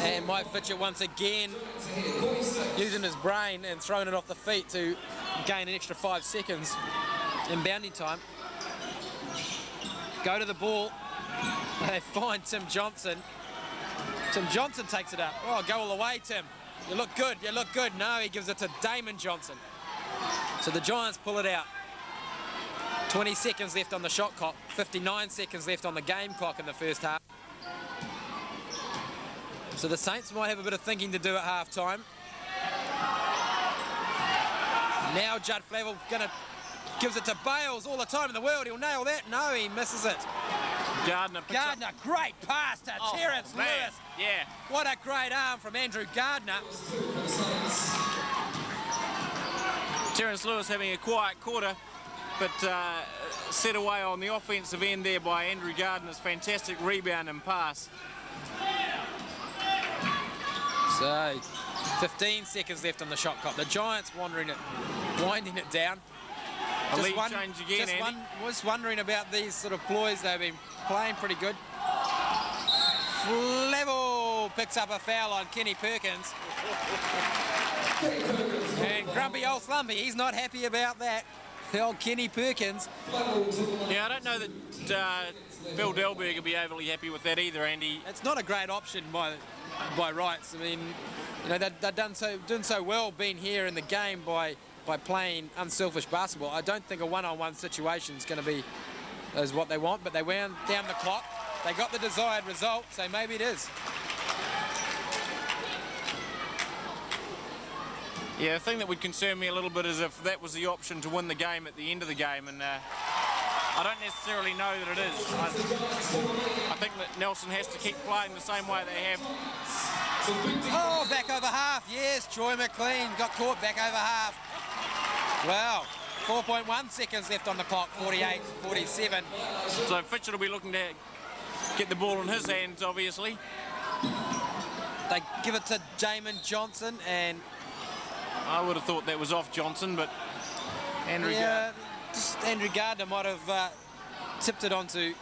And Mike Fitchett once again using his brain and throwing it off the feet to gain an extra 5 seconds in bounding time. Go to the ball. They find Tim Johnson. Tim Johnson takes it up. Oh, go all the way, Tim. You look good, you look good. No, he gives it to Damon Johnson. So the Giants pull it out. 20 seconds left on the shot clock, 59 seconds left on the game clock in the first half. So the Saints might have a bit of thinking to do at half-time. Now Judd Flavel gives it to Bales all the time in the world. He'll nail that. No, he misses it. Gardner, great pass to Terence Lewis. Yeah. What a great arm from Andrew Gardner. Terence Lewis having a quiet quarter, but set away on the offensive end there by Andrew Gardner's fantastic rebound and pass. So 15 seconds left on the shot clock. The Giants winding it down. A lead change again, Andy. Was wondering about these sort of ploys. They've been playing pretty good. Flavel picks up a foul on Kenny Perkins. And grumpy old Slumpy, he's not happy about that. The old Kenny Perkins. Yeah, I don't know that Bill Delberg will be overly happy with that either, Andy. It's not a great option by rights. I mean, you know, they've doing so well being here in the game by playing unselfish basketball. I don't think a one-on-one situation is going to be is what they want, but they wound down the clock. They got the desired result, so maybe it is. Yeah, the thing that would concern me a little bit is if that was the option to win the game at the end of the game, and I don't necessarily know that it is. I think that Nelson has to keep playing the same way they have. Oh, back over half. Yes, Troy McLean got caught back over half. Wow, 4.1 seconds left on the clock, 48-47. So Fitchett will be looking to get the ball in his hands, obviously. They give it to Damon Johnson, and I would have thought that was off Johnson, but Andrew Gardner might have tipped it onto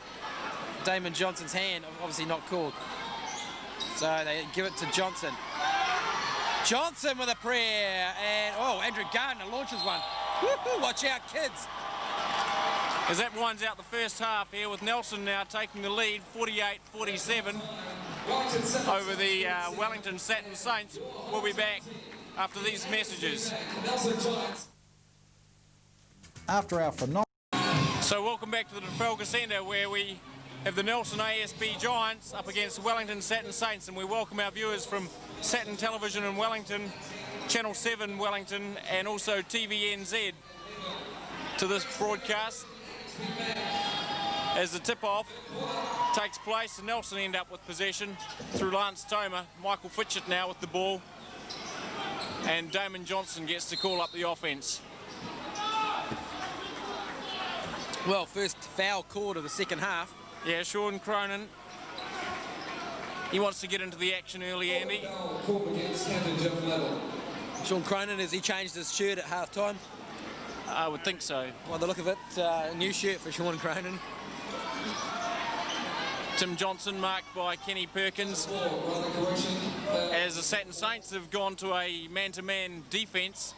Damon Johnson's hand, obviously not called. So they give it to Johnson. Johnson with a prayer, and oh, Andrew Gardner launches one. Woo-hoo, watch out, kids. As that winds out the first half here, with Nelson now taking the lead, 48-47 over the Wellington Satin Saints. We'll be back after these messages. After our phenomenal... So welcome back to the Trafalgar Centre, where we have the Nelson ASB Giants up against Wellington Satin Saints, and we welcome our viewers from Satin Television in Wellington, Channel 7 Wellington, and also TVNZ to this broadcast. As the tip-off takes place, and Nelson end up with possession through Lance Toma. Michael Fitchett now with the ball, and Damon Johnson gets to call up the offence. Well, first foul called of the second half. Yeah, Sean Cronin. He wants to get into the action early, Andy. Sean Cronin, has he changed his shirt at half-time? I would think so. By the look of it, a new shirt for Sean Cronin. Tim Johnson marked by Kenny Perkins. As the Satin Saints have gone to a man-to-man defence,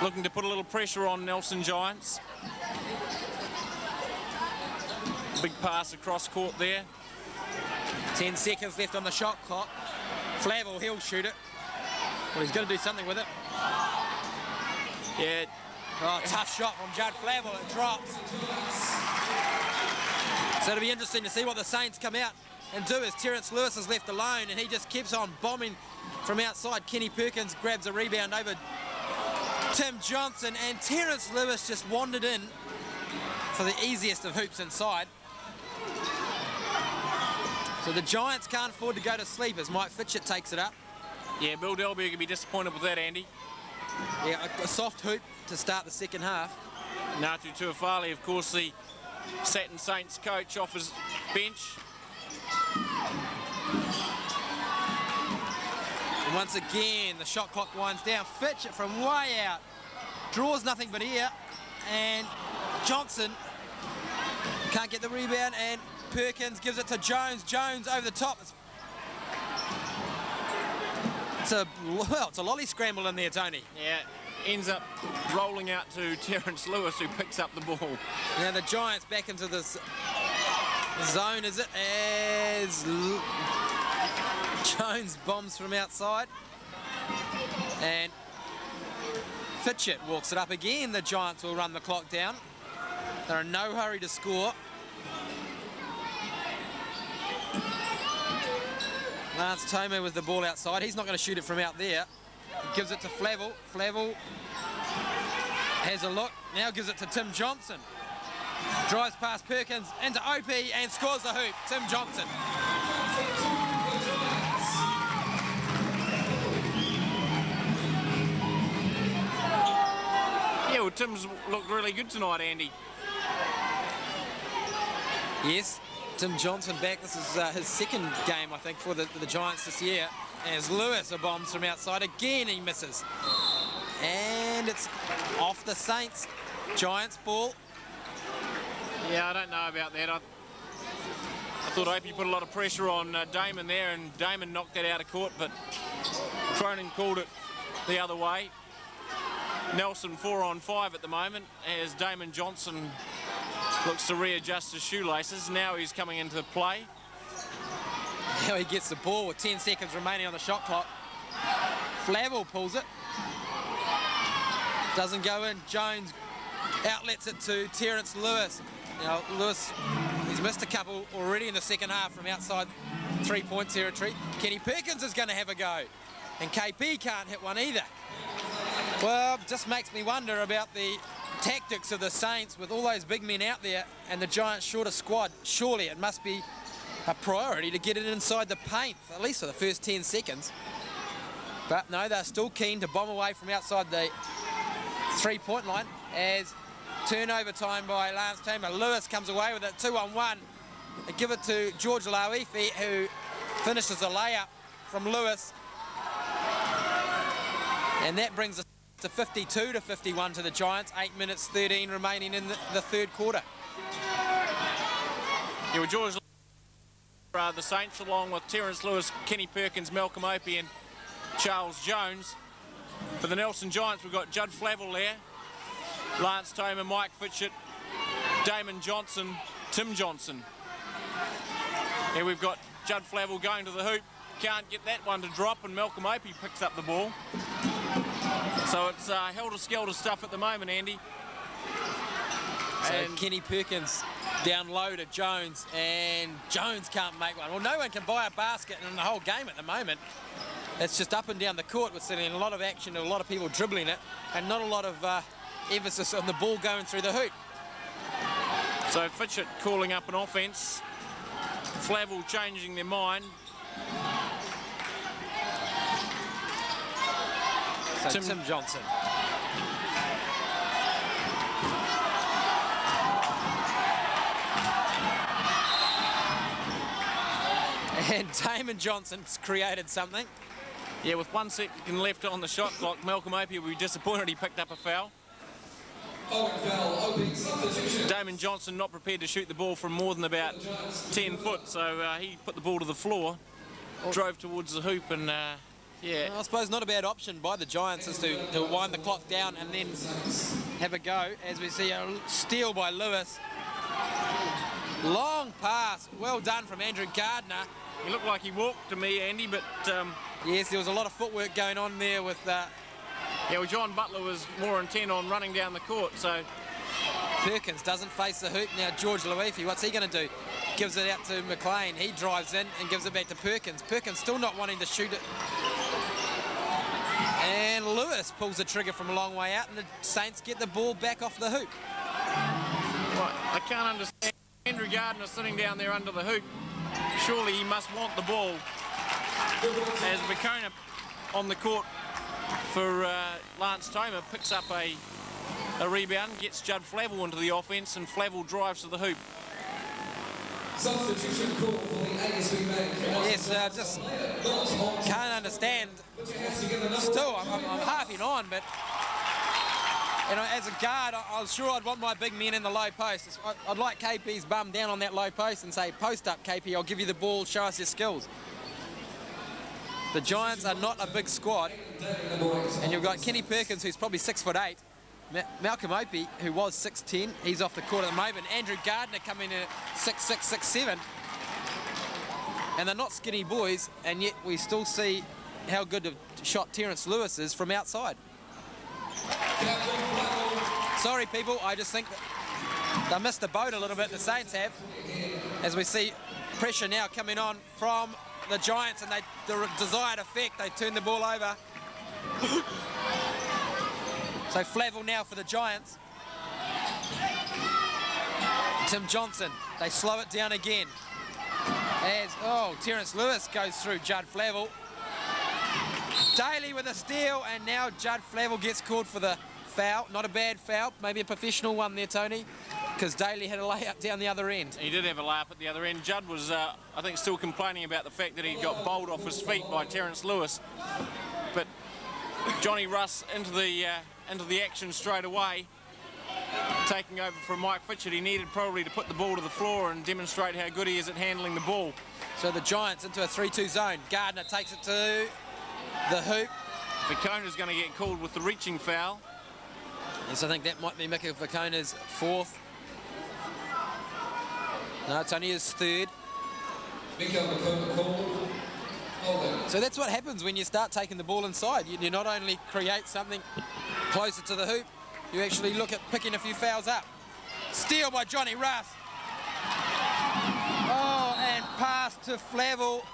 looking to put a little pressure on Nelson Giants. Big pass across court there. 10 seconds left on the shot clock. Flavel, he'll shoot it. Well, he's going to do something with it. Yeah. Oh, tough shot from Judd Flavel. It drops. So it'll be interesting to see what the Saints come out and do, as Terence Lewis is left alone, and he just keeps on bombing from outside. Kenny Perkins grabs a rebound over Tim Johnson, and Terence Lewis just wandered in for the easiest of hoops inside. So the Giants can't afford to go to sleep as Mike Fitchett takes it up. Yeah, Bill Delberg will be disappointed with that, Andy. Yeah, a soft hoop to start the second half. Natu Tuafale, of course, the Satin Saints coach, off his bench. And once again, the shot clock winds down. Fitchett from way out draws nothing but air, and Johnson can't get the rebound, and Perkins gives it to Jones. Jones over the top. It's a lolly scramble in there, Tony. Yeah, ends up rolling out to Terence Lewis, who picks up the ball. Now the Giants back into this Zone, is it? As Jones bombs from outside. And Fitchett walks it up again. The Giants will run the clock down. They're in no hurry to score. Lance Tomo with the ball outside. He's not going to shoot it from out there. He gives it to Flavel. Flavel has a look. Now gives it to Tim Johnson. Drives past Perkins into OP and scores the hoop. Tim Johnson. Yeah, well, Tim's looked really good tonight, Andy. Yes, Tim Johnson back. This is his second game, I think, for the Giants this year. As Lewis bombs from outside. Again, he misses. And it's off the Saints. Giants ball. Yeah, I don't know about that. I thought Opie put a lot of pressure on Damon there, and Damon knocked that out of court, but Cronin called it the other way. Nelson 4-on-5 at the moment as Damon Johnson looks to readjust his shoelaces. Now he's coming into play. Now he gets the ball with 10 seconds remaining on the shot clock. Flavel pulls it. Doesn't go in. Jones outlets it to Terence Lewis. Now Lewis, he's missed a couple already in the second half from outside three-point territory. Kenny Perkins is going to have a go. And KP can't hit one either. Well, just makes me wonder about the tactics of the Saints with all those big men out there and the Giants' shorter squad. Surely it must be a priority to get it inside the paint, at least for the first 10 seconds. But no, they're still keen to bomb away from outside the three-point line as turnover time by Lance Tamer. Lewis comes away with it, 2-on-1. They give it to George Lauifi, who finishes a layup from Lewis. And that brings us to 52-51 to the Giants. 8 minutes 13 remaining in the third quarter. Yeah, well, George, the Saints, along with Terence Lewis, Kenny Perkins, Malcolm Opie and Charles Jones. For the Nelson Giants, we've got Judd Flavel there, Lance Tomer, Mike Fitchett, Damon Johnson, Tim Johnson. Here we've got Judd Flavel going to the hoop. Can't get that one to drop, and Malcolm Opie picks up the ball. So it's helter-skelter stuff at the moment, Andy. So Kenny Perkins down low to Jones, and Jones can't make one. Well, no one can buy a basket in the whole game at the moment. It's just up and down the court. We're seeing a lot of action, a lot of people dribbling it, and not a lot of emphasis on the ball going through the hoop. So Fitchett calling up an offense. Flavel changing their mind. So Tim Johnson. And Damon Johnson's created something. Yeah, with 1 second left on the shot clock, Malcolm Opie will be disappointed he picked up a foul. Damon Johnson not prepared to shoot the ball from more than about 10 foot, so he put the ball to the floor, drove towards the hoop, and yeah. Well, I suppose not a bad option by the Giants is to wind the clock down and then have a go, as we see a steal by Lewis. Long pass, well done from Andrew Gardner. He looked like he walked to me, Andy, but yes, there was a lot of footwork going on there with yeah, well, John Butler was more intent on running down the court, so Perkins doesn't face the hoop. Now George Lauifi, what's he going to do? Gives it out to McLean. He drives in and gives it back to Perkins. Perkins still not wanting to shoot it. And Lewis pulls the trigger from a long way out, and the Saints get the ball back off the hoop. Well, I can't understand. Andrew Gardner sitting down there under the hoop. Surely he must want the ball. As Bacona on the court for Lance Tomer picks up a rebound, gets Judd Flavel into the offense, and Flavel drives to the hoop. Substitution call for the ASB Bank. Yes, just can't understand. Still, I'm harping on, but you know, as a guard, I was sure I'd want my big men in the low post. I'd like KP's bum down on that low post and say, post up, KP, I'll give you the ball, show us your skills. The Giants are not a big squad, and you've got Kenny Perkins, who's probably 6'8", Malcolm Opie, who was 6'10", he's off the court at the moment. Andrew Gardner coming in at 6'6", 6'7". And they're not skinny boys, and yet we still see how good a shot Terence Lewis is from outside. Sorry, people, I just think that they missed the boat a little bit, the Saints have, as we see pressure now coming on from the Giants, and the desired effect, they turn the ball over. So Flavel now for the Giants. Tim Johnson, they slow it down again. As, Terence Lewis goes through Judd Flavel. Daly with a steal, and now Judd Flavel gets called for the foul. Not a bad foul, maybe a professional one there, Tony, because Daly had a layup down the other end. He did have a layup at the other end. Judd was, I think, still complaining about the fact that he got bowled off his feet by Terence Lewis. But Johnny Russ into the action straight away, taking over from Mike Fitchett. He needed probably to put the ball to the floor and demonstrate how good he is at handling the ball. So the Giants into a 3-2 zone. Gardner takes it to the hoop. Vacona's going to get called with the reaching foul. Yes, I think that might be Mika Vacona's fourth. No, it's only his third. So that's what happens when you start taking the ball inside. You not only create something closer to the hoop, you actually look at picking a few fouls up. Steal by Johnny Russ. Oh, and pass to Flavel.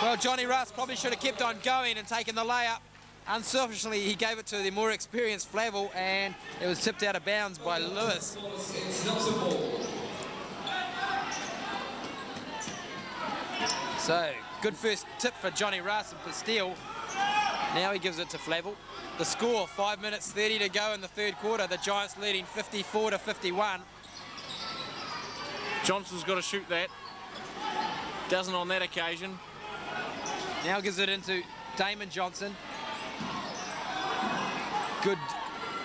Well, Johnny Russ probably should have kept on going and taken the layup. Unselfishly, he gave it to the more experienced Flavel, and it was tipped out of bounds by Lewis. So, good first tip for Johnny Russ and for steal. Now he gives it to Flavel. The score, 5 minutes 30 to go in the third quarter. The Giants leading 54-51. Johnson's got to shoot that. Doesn't on that occasion. Now gives it into Damon Johnson. Good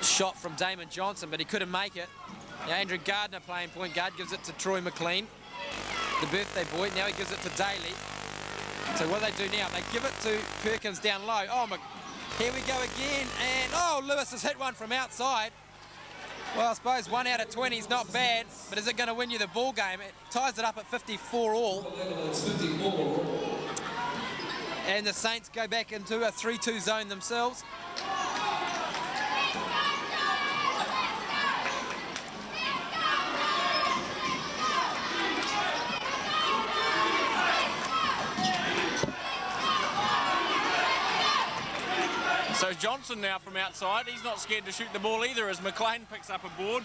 shot from Damon Johnson, but he couldn't make it. Now Andrew Gardner playing point guard, gives it to Troy McLean, the birthday boy. Now he gives it to Daly. So what do they do now? They give it to Perkins down low. Oh, here we go again, and Lewis has hit one from outside. Well, I suppose 1 out of 20 is not bad, but is it going to win you the ball game? It ties it up at 54 all. And the Saints go back into a 3-2 zone themselves. So Johnson now from outside, he's not scared to shoot the ball either as McLean picks up a board.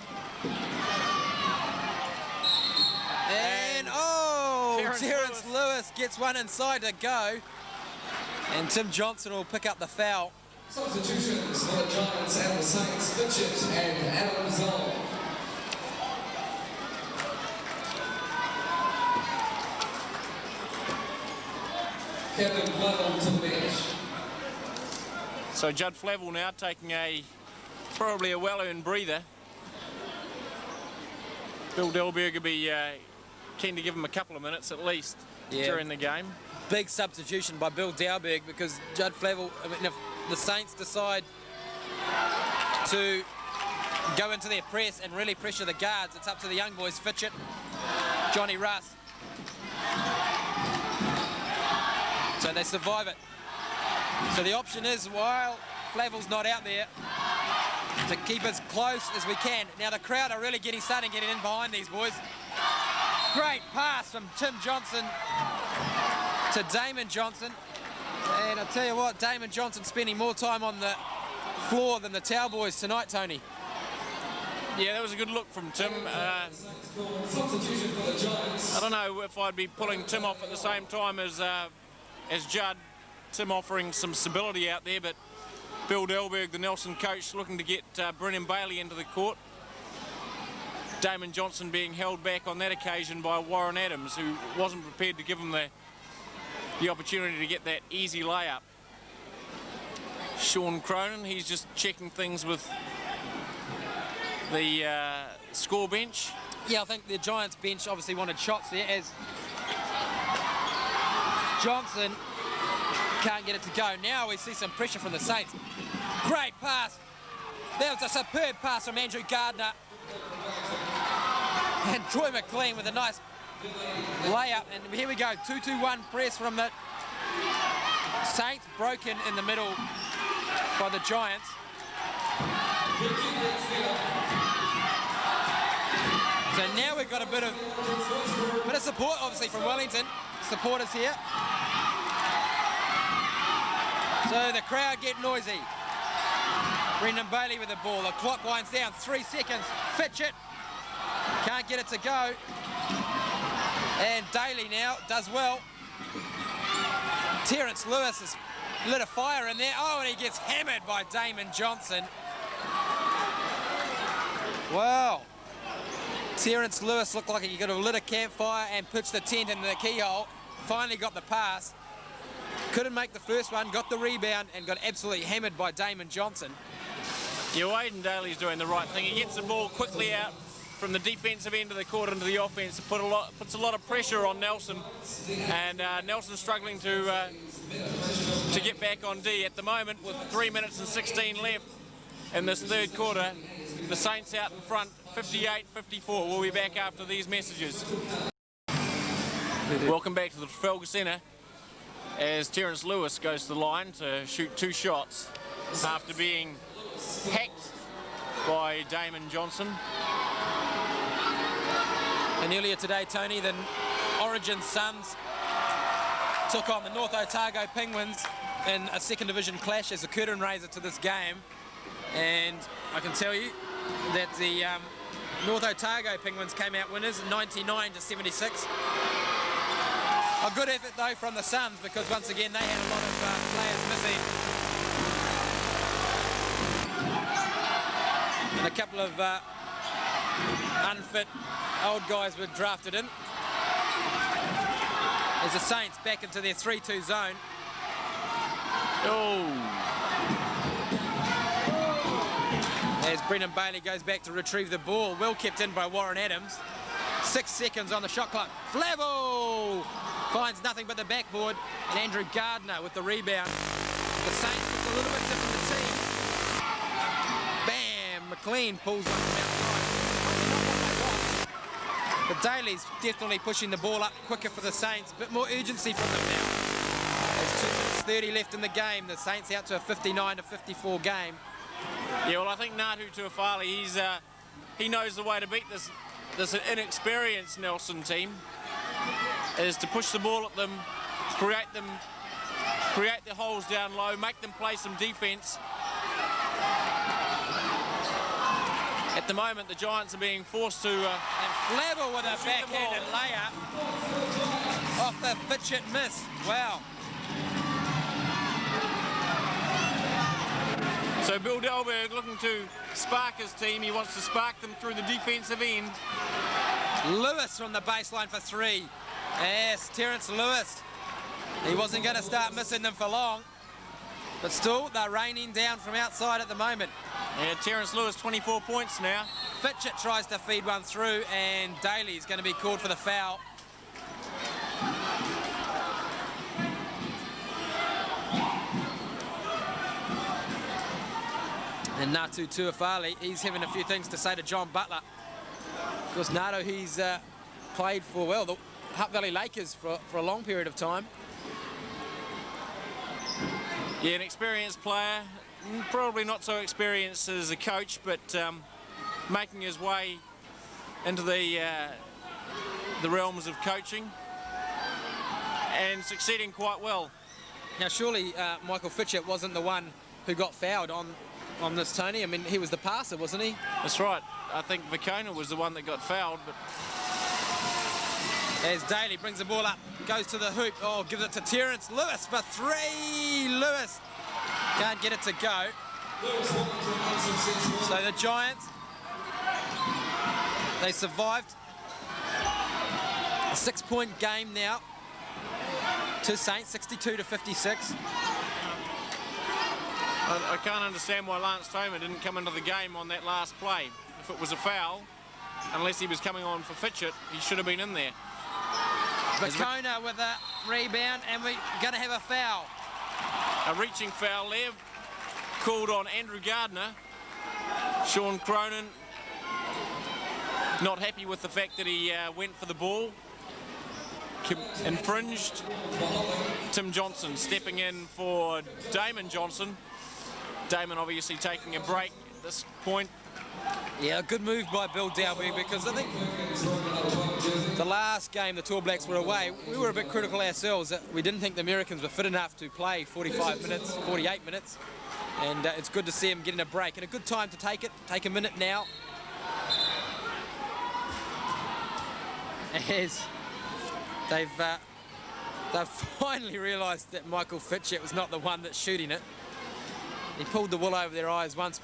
And Terence Lewis gets one inside to go. And Tim Johnson will pick up the foul. Substitutions for the Giants and the Saints, Fitchett and Adam Zoll. Kevin Flavel to the bench. So Judd Flavel now taking probably a well-earned breather. Bill Delberg will be keen to give him a couple of minutes at least during the game. Big substitution by Bill Delberg, because Judd Flavel, if the Saints decide to go into their press and really pressure the guards, it's up to the young boys, Fitchett, Johnny Russ. So they survive it. So the option is, while Flavel's not out there, to keep as close as we can. Now the crowd are really starting to get in behind these boys. Great pass from Tim Johnson to Damon Johnson. And I'll tell you what, Damon Johnson spending more time on the floor than the Towel boys tonight, Tony. Yeah, that was a good look from Tim. I don't know if I'd be pulling Tim off at the same time as Judd. Tim offering some stability out there, but Bill Delberg, the Nelson coach, looking to get Brennan Bailey into the court. Damon Johnson being held back on that occasion by Warren Adams, who wasn't prepared to give him the opportunity to get that easy layup. Sean Cronin, he's just checking things with the score bench. Yeah, I think the Giants bench obviously wanted shots there, as Johnson can't get it to go. Now we see some pressure from the Saints. Great pass That was a superb pass from Andrew Gardner. And Troy McLean with a nice layup. And here we go, 2-2-1 press from the Saints, broken in the middle by the Giants. So now we've got a bit of support, obviously, from Wellington. Supporters here. So the crowd get noisy. Brendan Bailey with the ball. The clock winds down. 3 seconds. Fitchett can't get it to go. And Daly now does well. Terence Lewis has lit a fire in there. Oh, and he gets hammered by Damon Johnson. Wow. Terence Lewis looked like he could have lit a campfire and pitched the tent into the keyhole. Finally got the pass. Couldn't make the first one, got the rebound, and got absolutely hammered by Damon Johnson. Yeah, Waden Daly's doing the right thing. He gets the ball quickly out from the defensive end of the court into the offense. Puts a lot of pressure on Nelson, and Nelson's struggling to get back on D at the moment with 3 minutes and 16 left in this third quarter. The Saints out in front, 58-54. We'll be back after these messages. Welcome back to the Trafalgar Centre as Terence Lewis goes to the line to shoot 2 shots after being hacked by Damon Johnson. And earlier today, Tony, the Origin Suns took on the North Otago Penguins in a second division clash as a curtain raiser to this game. And I can tell you that the North Otago Penguins came out winners 99-76. A good effort though from the Suns, because once again they had a lot of players missing. And a couple of unfit old guys were drafted in. As the Saints back into their 3-2 zone. Oh. As Brendan Bailey goes back to retrieve the ball. Well kept in by Warren Adams. 6 seconds on the shot clock. Flavio finds nothing but the backboard. And Andrew Gardner with the rebound. The Saints look a little bit different the team. Bam! McLean pulls one from outside. But Daly's definitely pushing the ball up quicker for the Saints. A bit more urgency from them now. There's 2 minutes 30 left in the game. The Saints out to a 59-54 game. Yeah, well, I think Natu Tuafali, he knows the way to beat this inexperienced Nelson team, is to push the ball at them, create the holes down low, make them play some defence. At the moment, the Giants are being forced to... and Flavio with a backhanded layup off the Fitchett miss. Wow. So Bill Delberg looking to spark his team. He wants to spark them through the defensive end. Lewis from the baseline for 3. Yes, Terence Lewis. He wasn't going to start missing them for long. But still, they're raining down from outside at the moment. Yeah, Terence Lewis, 24 points now. Fitchett tries to feed one through, and Daly's going to be called for the foul. And Natu Tuafali, he's having a few things to say to John Butler. Of course, Nato, he's played for, well, the Hutt Valley Lakers for a long period of time. Yeah, an experienced player, probably not so experienced as a coach, but making his way into the realms of coaching and succeeding quite well. Now, surely Michael Fitchett wasn't the one who got fouled on this, Tony. I mean, he was the passer, wasn't he? That's right. I think Vicona was the one that got fouled, but... As Daly brings the ball up, goes to the hoop. Oh, gives it to Terence Lewis for 3. Lewis can't get it to go. So the Giants, they survived a 6-point game now to Saints, 62-56. I can't understand why Lance Tomer didn't come into the game on that last play. If it was a foul, unless he was coming on for Fitchett, he should have been in there. Vicona with a rebound, and we're going to have a foul. A reaching foul there, called on Andrew Gardner. Sean Cronin not happy with the fact that he went for the ball. Infringed. Tim Johnson stepping in for Damon Johnson. Damon obviously taking a break at this point. Yeah, good move by Bill Dalby, because I think the last game the Tall Blacks were away, we were a bit critical ourselves. We didn't think the Americans were fit enough to play 45 minutes, 48 minutes. And it's good to see him getting a break, and a good time to take it. Take a minute now. As they've finally realised that Michael Fitchett was not the one that's shooting it. He pulled the wool over their eyes once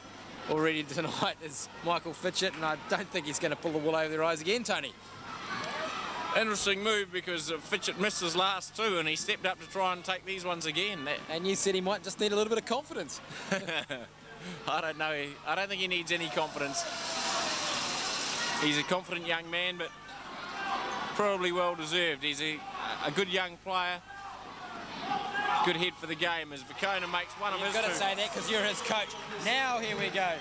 already tonight as Michael Fitchett, and I don't think he's going to pull the wool over their eyes again, Tony. Interesting move, because Fitchett missed his last two and he stepped up to try and take these ones again. And you said he might just need a little bit of confidence. I don't know. I don't think he needs any confidence. He's a confident young man, but probably well deserved. He's a good young player. Good head for the game as Vicona makes one of his two. You've got to say that because you're his coach. Now here we go.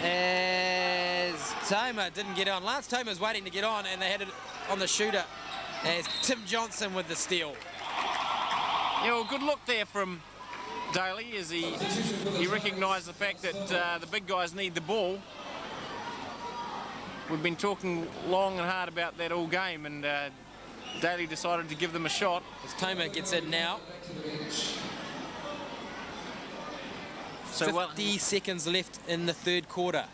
As Toma didn't get on. Lance Toma's waiting to get on, and they had it on the shooter as Tim Johnson with the steal. Yeah, well, good look there from Daly as he recognised the fact that the big guys need the ball. We've been talking long and hard about that all game, and Daly decided to give them a shot. As Toma gets in now. So 50 seconds left in the third quarter.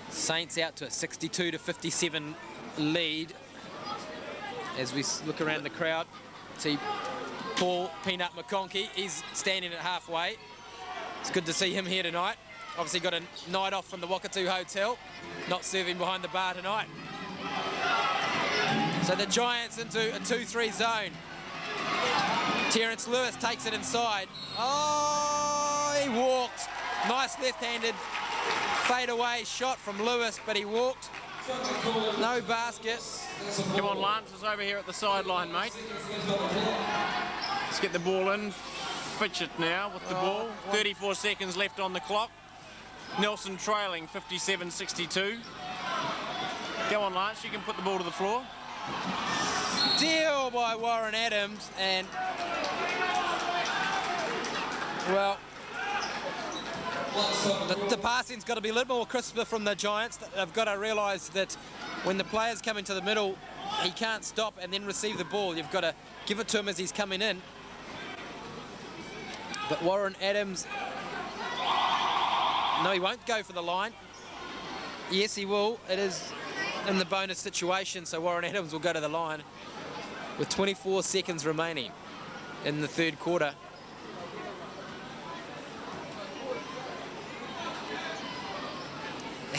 Saints out to a 62-57 lead. As we look around the crowd, see Paul Peanut McConkey. He's standing at halfway. It's good to see him here tonight. Obviously got a night off from the Wakatu Hotel. Not serving behind the bar tonight. So the Giants into a 2-3 zone. Terence Lewis takes it inside. Oh, he walked. Nice left-handed fade-away shot from Lewis, but he walked. No basket. Come on, Lance is over here at the sideline, mate. Let's get the ball in. Fitchett now with the ball. 34 seconds left on the clock. Nelson trailing 57-62. Go on, Lance, you can put the ball to the floor. Steal by Warren Adams, and well, the passing's got to be a little more crisper from the Giants. They've got to realise that when the players come into the middle, he can't stop and then receive the ball. You've got to give it to him as he's coming in. But Warren Adams, no, he won't go for the line. Yes, he will. It is in the bonus situation, so Warren Adams will go to the line with 24 seconds remaining in the third quarter.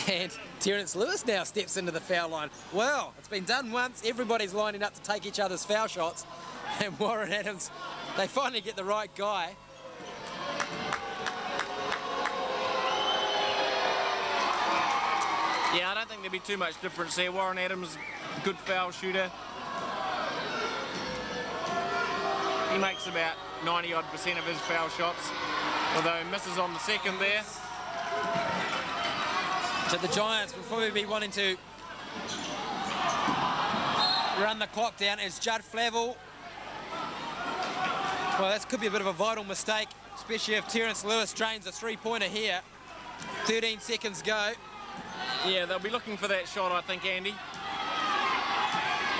And Terence Lewis now steps into the foul line. Well, it's been done once. Everybody's lining up to take each other's foul shots. And Warren Adams, they finally get the right guy. Yeah, I don't think there'll be too much difference there. Warren Adams, good foul shooter. He makes about 90-odd% of his foul shots, although he misses on the second there. So the Giants will probably be wanting to run the clock down as Judd Flavel. Well, that could be a bit of a vital mistake, especially if Terence Lewis drains a three-pointer here. 13 seconds go. Yeah, they'll be looking for that shot, I think, Andy.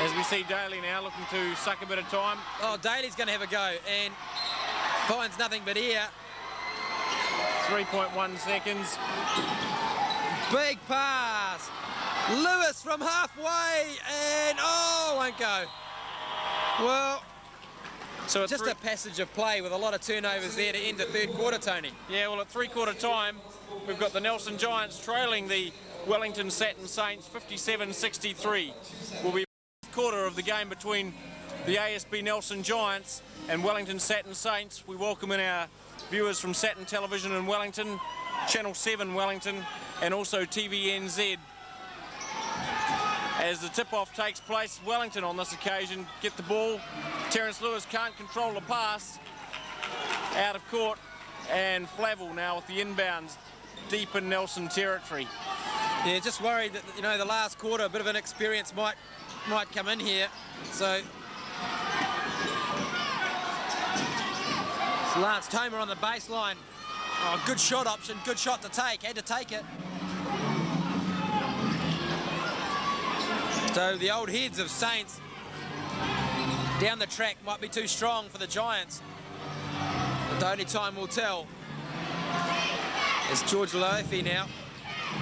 As we see Daly now looking to suck a bit of time. Oh, Daly's going to have a go and finds nothing but air. 3.1 seconds. Big pass. Lewis from halfway and won't go. Well, so just a passage of play with a lot of turnovers there to end the third quarter, Tony. Yeah, well, at three-quarter time, we've got the Nelson Giants trailing the Wellington Saturn Saints 57-63. Will be the quarter of the game between the ASB Nelson Giants and Wellington Saturn Saints. We welcome in our viewers from Saturn Television in Wellington, Channel 7 Wellington, and also TVNZ. As the tip-off takes place, Wellington on this occasion get the ball. Terence Lewis can't control the pass. out of court, and Flavel now with the inbounds deep in Nelson territory. Yeah, just worried that, you know, the last quarter, a bit of inexperience might come in here. So it's Lance Tomer on the baseline. Oh, good shot option, good shot to take, had to take it. So the old heads of Saints down the track might be too strong for the Giants. But only time will tell. It's George Loefi now.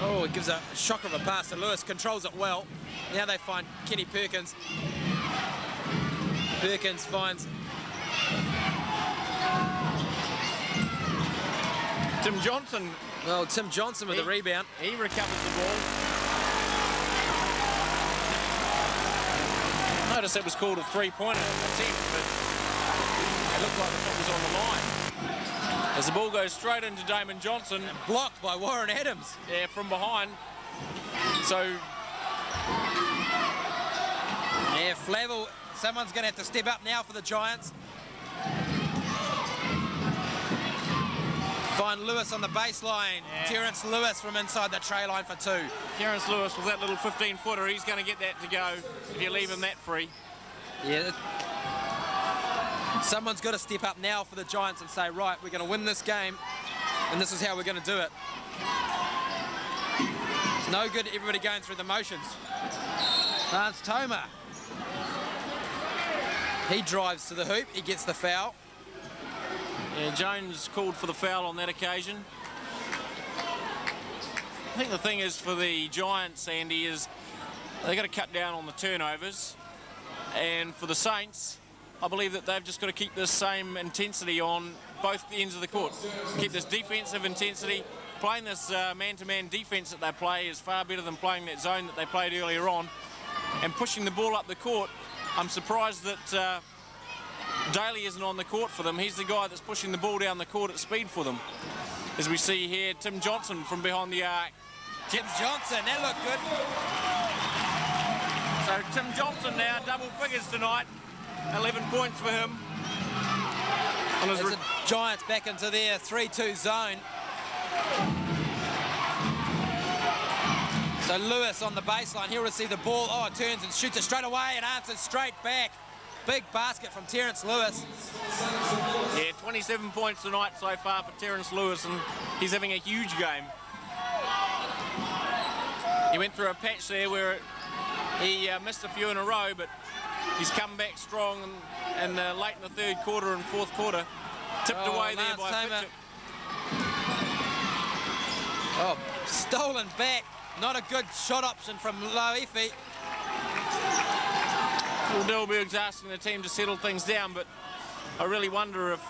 Oh, he gives a shocker of a pass to Lewis, controls it well. Now they find Kenny Perkins. Perkins finds Tim Johnson. Well, Tim Johnson with the rebound. He recovers the ball. Notice it was called a three-pointer attempt, but it looked like the shot was on the line. As the ball goes straight into Damon Johnson. And blocked by Warren Adams. Yeah, from behind. So... yeah, Flavel, someone's going to have to step up now for the Giants. Find Lewis on the baseline. Yeah. Terence Lewis from inside the tray line for two. Terence Lewis with that little 15-footer, he's going to get that to go if you leave him that free. Yeah. Someone's got to step up now for the Giants and say, right, we're going to win this game, and this is how we're going to do it. It's no good everybody going through the motions. Lance Tomer. He drives to the hoop, he gets the foul. Yeah, Jones called for the foul on that occasion. I think the thing is for the Giants, Andy, is they've got to cut down on the turnovers. And for the Saints, I believe that they've just got to keep this same intensity on both ends of the court. Keep this defensive intensity. Playing this man-to-man defense that they play is far better than playing that zone that they played earlier on. And pushing the ball up the court, I'm surprised that Daly isn't on the court for them. He's the guy that's pushing the ball down the court at speed for them. As we see here, Tim Johnson from behind the arc. Tim Johnson, that looked good. So Tim Johnson now, double figures tonight. 11 points for him. As the Giants back into their 3-2 zone. So Lewis on the baseline, he'll receive the ball. Oh, turns and shoots it straight away and answers straight back. Big basket from Terence Lewis. Yeah, 27 points tonight so far for Terence Lewis, and he's having a huge game. He went through a patch there where he missed a few in a row, but he's come back strong and late in the third quarter and fourth quarter. Tipped away there by Fitchett. Oh, stolen back. Not a good shot option from Loefi. Well, Delberg's asking the team to settle things down, but I really wonder if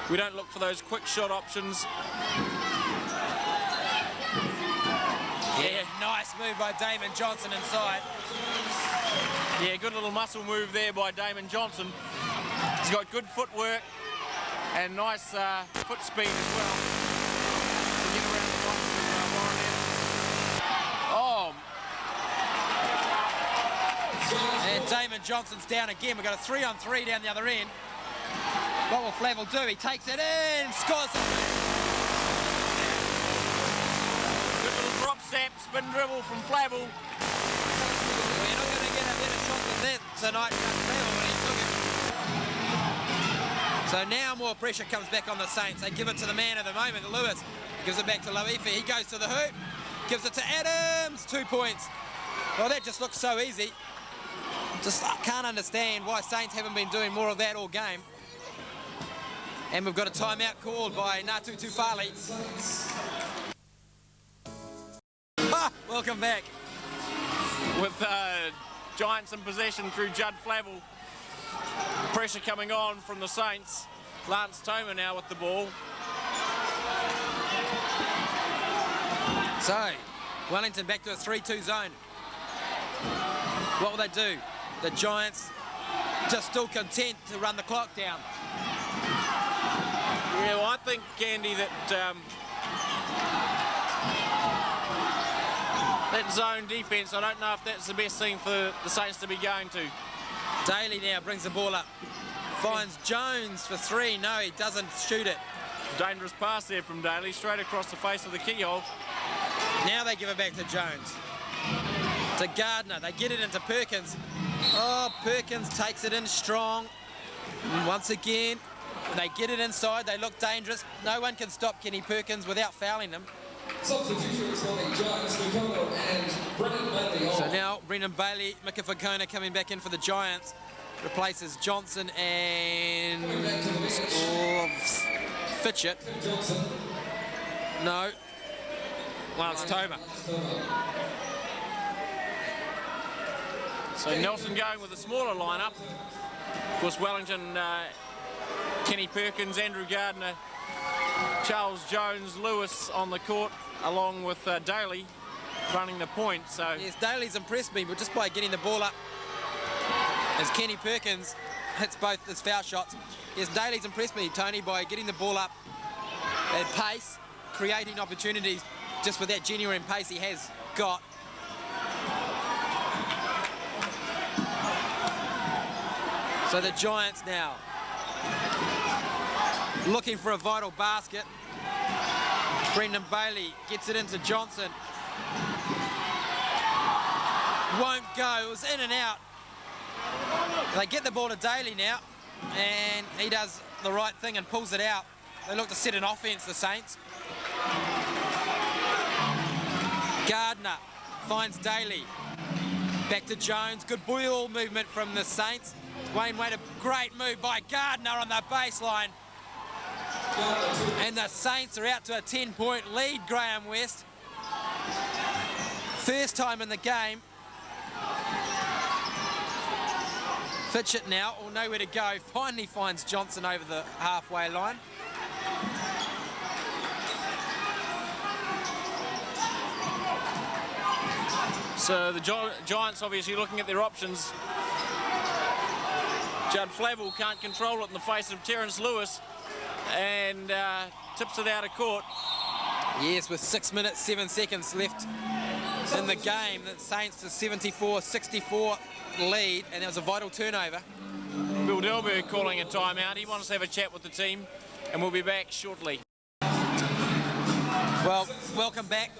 we don't look for those quick shot options. Yeah, nice move by Damon Johnson inside. Yeah, good little muscle move there by Damon Johnson. He's got good footwork and nice foot speed as well. To get around the box with Warren Adams. Oh. And Damon Johnson's down again. We've got a 3-on-3 down the other end. What will Flavel do? He takes it in, scores it. Good little drop step, spin dribble from Flavel. We're not going to get a better shot than that tonight from Flavel when he took it. So now more pressure comes back on the Saints. They give it to the man at the moment, Lewis. Gives it back to Loefi. He goes to the hoop. Gives it to Adams. 2 points. Well, that just looks so easy. Just can't understand why Saints haven't been doing more of that all game. And we've got a timeout called by Natu Tufali. Welcome back. With Giants in possession through Judd Flavel. Pressure coming on from the Saints. Lance Tomer now with the ball. So, Wellington back to a 3-2 zone. What will they do? The Giants just still content to run the clock down. Yeah, well, I think, Andy, that that zone defence, I don't know if that's the best thing for the Saints to be going to. Daly now brings the ball up. Finds Jones for 3. No, he doesn't shoot it. Dangerous pass there from Daly, straight across the face of the keyhole. Now they give it back to Jones. To Gardner. They get it into Perkins. Oh, Perkins takes it in strong. And once again, they get it inside. They look dangerous. No one can stop Kenny Perkins without fouling him. Substitutions for the Giants, Nicolo and Brendan Bailey. So now Brendan Bailey, Mika Fakona coming back in for the Giants. Replaces Johnson and Fitchett. No. Well, it's Toma. So Nelson going with a smaller lineup. Of course, Wellington, Kenny Perkins, Andrew Gardner, Charles Jones, Lewis on the court, along with Daly running the point. So yes, Daly's impressed me, but just by getting the ball up as Kenny Perkins hits both his foul shots. Yes, Daly's impressed me, Tony, by getting the ball up at pace, creating opportunities just with that genuine pace he has got. So the Giants now looking for a vital basket. Brendan Bailey gets it into Johnson. Won't go, it was in and out. They get the ball to Daly now, and he does the right thing and pulls it out. They look to set an offense, the Saints. Gardner finds Daly. Back to Jones. Good ball movement from the Saints. Wayne Wade, a great move by Gardner on the baseline. And the Saints are out to a 10-point lead, Graham West. First time in the game. Fitchett now, or nowhere to go, finally finds Johnson over the halfway line. So the Giants obviously looking at their options. Judd Flavel can't control it in the face of Terence Lewis and tips it out of court. Yes, with 6 minutes, 7 seconds left in the game. The Saints to 74-64 lead, and it was a vital turnover. Bill Delberg calling a timeout. He wants to have a chat with the team, and we'll be back shortly. Well, welcome back.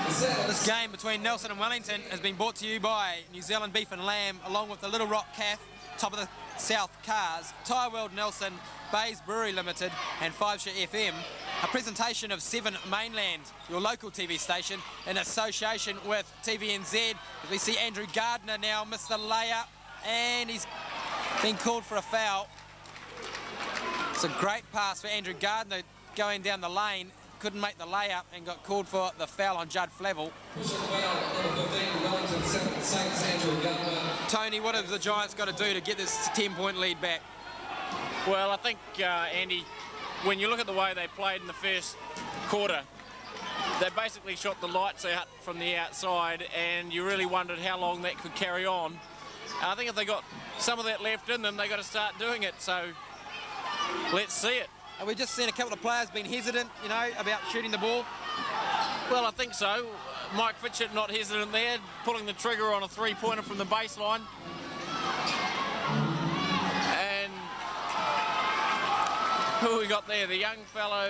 This game between Nelson and Wellington has been brought to you by New Zealand Beef and Lamb, along with the Little Rock Calf, Top of the South Cars, Tyre World Nelson, Bays Brewery Limited, and 5 FM. A presentation of 7 Mainland, your local TV station, in association with TVNZ. As we see Andrew Gardner now miss the layup, and he's been called for a foul. It's a great pass for Andrew Gardner going down the lane. Couldn't make the layup and got called for the foul on Judd Flavel. Tony, what have the Giants got to do to get this 10-point lead back? Well, I think, Andy, when you look at the way they played in the first quarter, they basically shot the lights out from the outside, and you really wondered how long that could carry on. I think if they got some of that left in them, they got to start doing it, so let's see it. Have we just seen a couple of players being hesitant, you know, about shooting the ball? Well, I think so. Mike Fitchett not hesitant there, pulling the trigger on a three-pointer from the baseline. And who we got there? The young fellow,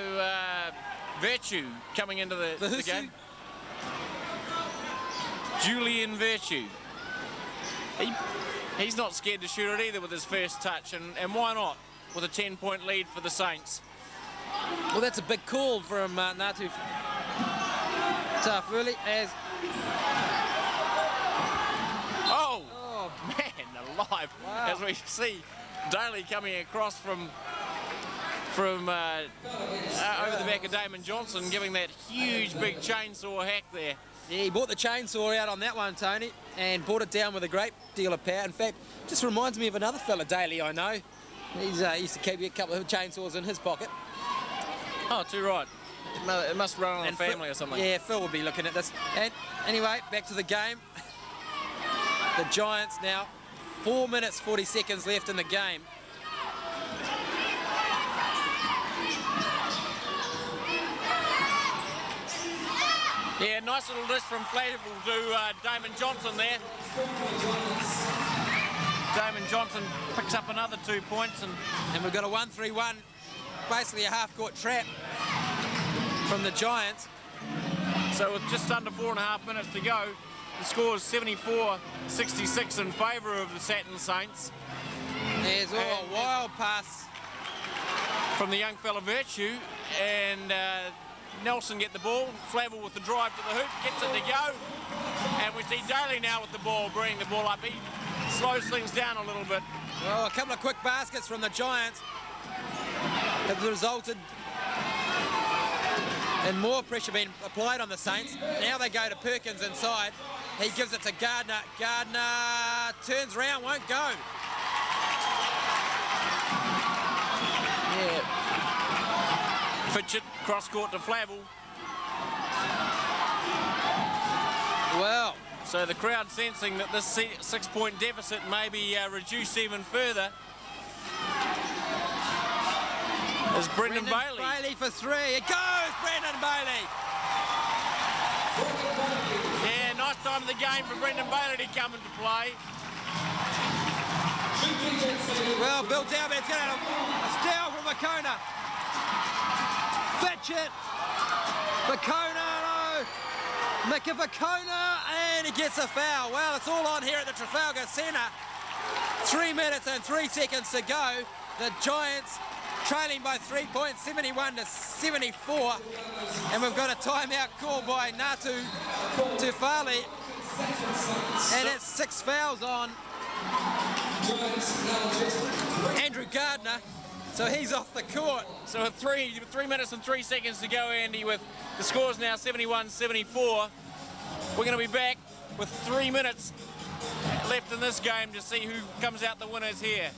Virtue, coming into the game. Julian Virtue. He's not scared to shoot it either with his first touch, and why not? With a 10-point lead for the Saints. Well, that's a big call from Natu Tafuli as... Oh, man alive. Wow. As we see Daly coming across from over the back of Damon Johnson, giving that huge big chainsaw hack there. Yeah, he brought the chainsaw out on that one, Tony, and brought it down with a great deal of power. In fact, just reminds me of another fella, Daly, I know. He's used to keep a couple of chainsaws in his pocket. Oh, too right. It must run on a family or something. Yeah, Phil will be looking at this. And anyway, back to the game. The Giants now, 4 minutes, 40 seconds left in the game. Yeah, nice little dish from Flavel to Damon Johnson there. Damon Johnson picks up another 2 points, and we've got a 1-3-1, basically a half-court trap from the Giants. So with just under 4.5 minutes to go, the score is 74-66 in favour of the Saturn Saints. There's a wild pass from the young fella Virtue, and Nelson get the ball. Flavel with the drive to the hoop, gets it to go, and we see Daly now with the ball, bringing the ball up. He slows things down a little bit. Well, a couple of quick baskets from the Giants have resulted in more pressure being applied on the Saints. Now they go to Perkins inside. He gives it to Gardner. Gardner turns round, won't go. Yeah. Fitchett, cross-court to Flavel. Well, so the crowd sensing that this 6-point deficit may be reduced even further. There's Brendan Bailey. Bailey for three. It goes, Brendan Bailey. Yeah, nice time of the game for Brendan Bailey to come into play. Well, Bill Dalbeck's going to have a steal from Vakona. Fitchett. Vakona, no. Mika Vakona, and he gets a foul. Well, it's all on here at the Trafalgar Centre. 3 minutes and 3 seconds to go. The Giants trailing by 3 points, 71-74. And we've got a timeout call by Natu Tufali. And it's 6 fouls on Andrew Gardner. So he's off the court. So with 3 minutes and 3 seconds to go, Andy, with the scores now 71-74. We're going to be back with 3 minutes left in this game to see who comes out the winners here.